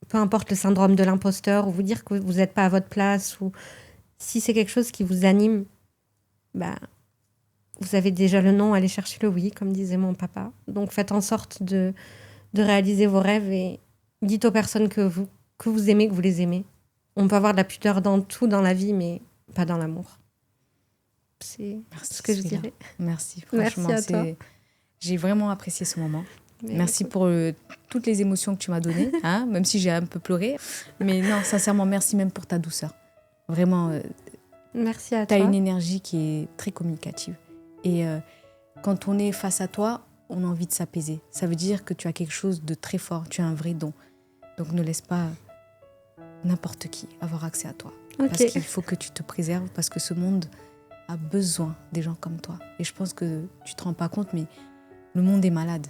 peu importe le syndrome de l'imposteur, ou vous dire que vous n'êtes pas à votre place, ou si c'est quelque chose qui vous anime, vous avez déjà le non, allez chercher le oui, comme disait mon papa. Donc faites en sorte de réaliser vos rêves et dites aux personnes que vous aimez, que vous les aimez. On peut avoir de la pudeur dans tout dans la vie, mais pas dans l'amour. C'est ce que je dirais. Merci, franchement. Merci à toi. J'ai vraiment apprécié ce moment. Mais merci pour toutes les émotions que tu m'as données, hein, même si j'ai un peu pleuré. Mais non, sincèrement, merci même pour ta douceur. Vraiment, merci à toi. Tu as une énergie qui est très communicative. Et quand on est face à toi, on a envie de s'apaiser. Ça veut dire que tu as quelque chose de très fort, tu as un vrai don. Donc ne laisse pas n'importe qui avoir accès à toi. Okay. Parce qu'il faut que tu te préserves, parce que ce monde a besoin des gens comme toi. Et je pense que tu ne te rends pas compte, mais le monde est malade.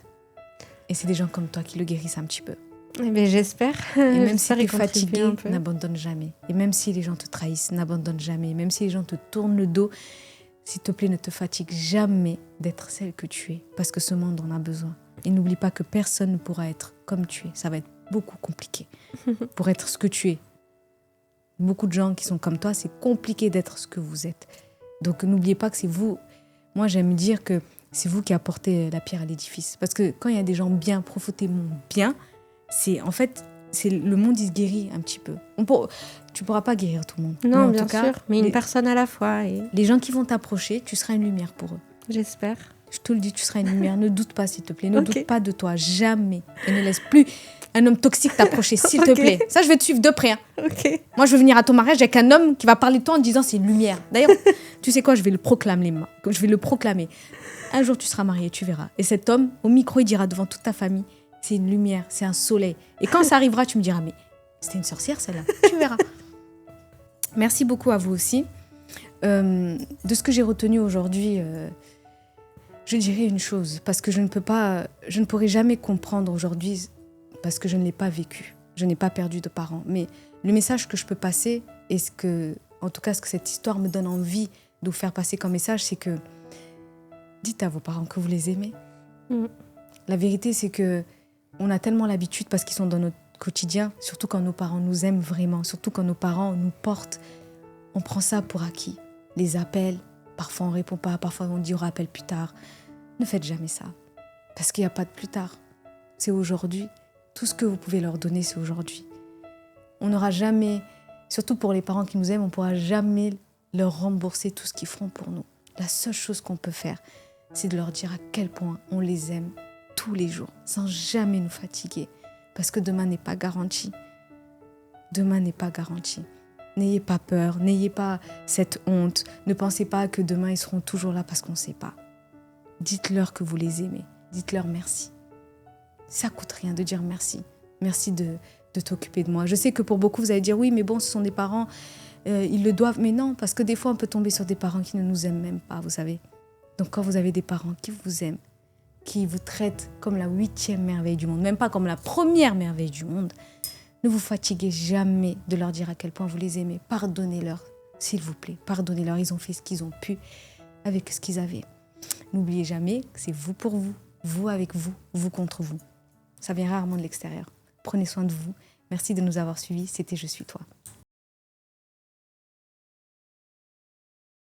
Et c'est des gens comme toi qui le guérissent un petit peu. Eh bien, j'espère. Et même si tu es fatigué, n'abandonne jamais. Et même si les gens te trahissent, n'abandonne jamais. Même si les gens te tournent le dos, s'il te plaît, ne te fatigue jamais d'être celle que tu es. Parce que ce monde en a besoin. Et n'oublie pas que personne ne pourra être comme tu es. Ça va être beaucoup compliqué pour être ce que tu es. Beaucoup de gens qui sont comme toi, c'est compliqué d'être ce que vous êtes. Donc n'oubliez pas que c'est vous. Moi, j'aime dire que c'est vous qui apportez la pierre à l'édifice. Parce que quand il y a des gens bien, profondément bien, le monde, il se guérit un petit peu. Tu ne pourras pas guérir tout le monde. Non, bien sûr, mais une personne à la fois. Et... les gens qui vont t'approcher, tu seras une lumière pour eux. J'espère. Je te le dis, tu seras une lumière. Ne doute pas, s'il te plaît. Ne doute pas de toi, jamais. Et ne laisse plus un homme toxique t'approcher, s'il te plaît. Ça, je vais te suivre de près. Hein. Moi, je veux venir à ton mariage avec un homme qui va parler de toi en disant c'est une lumière. D'ailleurs, tu sais quoi, je vais le proclamer. Un jour, tu seras mariée, tu verras. Et cet homme, au micro, il dira devant toute ta famille, c'est une lumière, c'est un soleil. Et quand ça arrivera, tu me diras, mais c'était une sorcière, celle-là. Tu verras. Merci beaucoup à vous aussi. De ce que j'ai retenu aujourd'hui, je dirais une chose, parce que je ne pourrai jamais comprendre aujourd'hui, parce que je ne l'ai pas vécu. Je n'ai pas perdu de parents. Mais le message que je peux passer, et en tout cas, ce que cette histoire me donne envie de vous faire passer comme message, c'est que dites à vos parents que vous les aimez. La vérité, c'est que on a tellement l'habitude, parce qu'ils sont dans notre quotidien, surtout quand nos parents nous aiment vraiment, surtout quand nos parents nous portent, on prend ça pour acquis. Les appels, parfois on ne répond pas, parfois on dit on rappelle plus tard. Ne faites jamais ça, parce qu'il n'y a pas de plus tard. C'est aujourd'hui. Tout ce que vous pouvez leur donner, c'est aujourd'hui. On n'aura jamais, surtout pour les parents qui nous aiment, on ne pourra jamais leur rembourser tout ce qu'ils feront pour nous. La seule chose qu'on peut faire, c'est de leur dire à quel point on les aime tous les jours, sans jamais nous fatiguer. Parce que demain n'est pas garanti. Demain n'est pas garanti. N'ayez pas peur, n'ayez pas cette honte. Ne pensez pas que demain, ils seront toujours là parce qu'on ne sait pas. Dites-leur que vous les aimez. Dites-leur merci. Ça coûte rien de dire merci. Merci de t'occuper de moi. Je sais que pour beaucoup, vous allez dire oui, mais bon, ce sont des parents, ils le doivent. Mais non, parce que des fois, on peut tomber sur des parents qui ne nous aiment même pas, vous savez. Donc quand vous avez des parents qui vous aiment, qui vous traitent comme la 8e merveille du monde, même pas comme la première merveille du monde, ne vous fatiguez jamais de leur dire à quel point vous les aimez. Pardonnez-leur, s'il vous plaît. Pardonnez-leur, ils ont fait ce qu'ils ont pu avec ce qu'ils avaient. N'oubliez jamais que c'est vous pour vous, vous avec vous, vous contre vous. Ça vient rarement de l'extérieur. Prenez soin de vous. Merci de nous avoir suivis. C'était Je suis toi.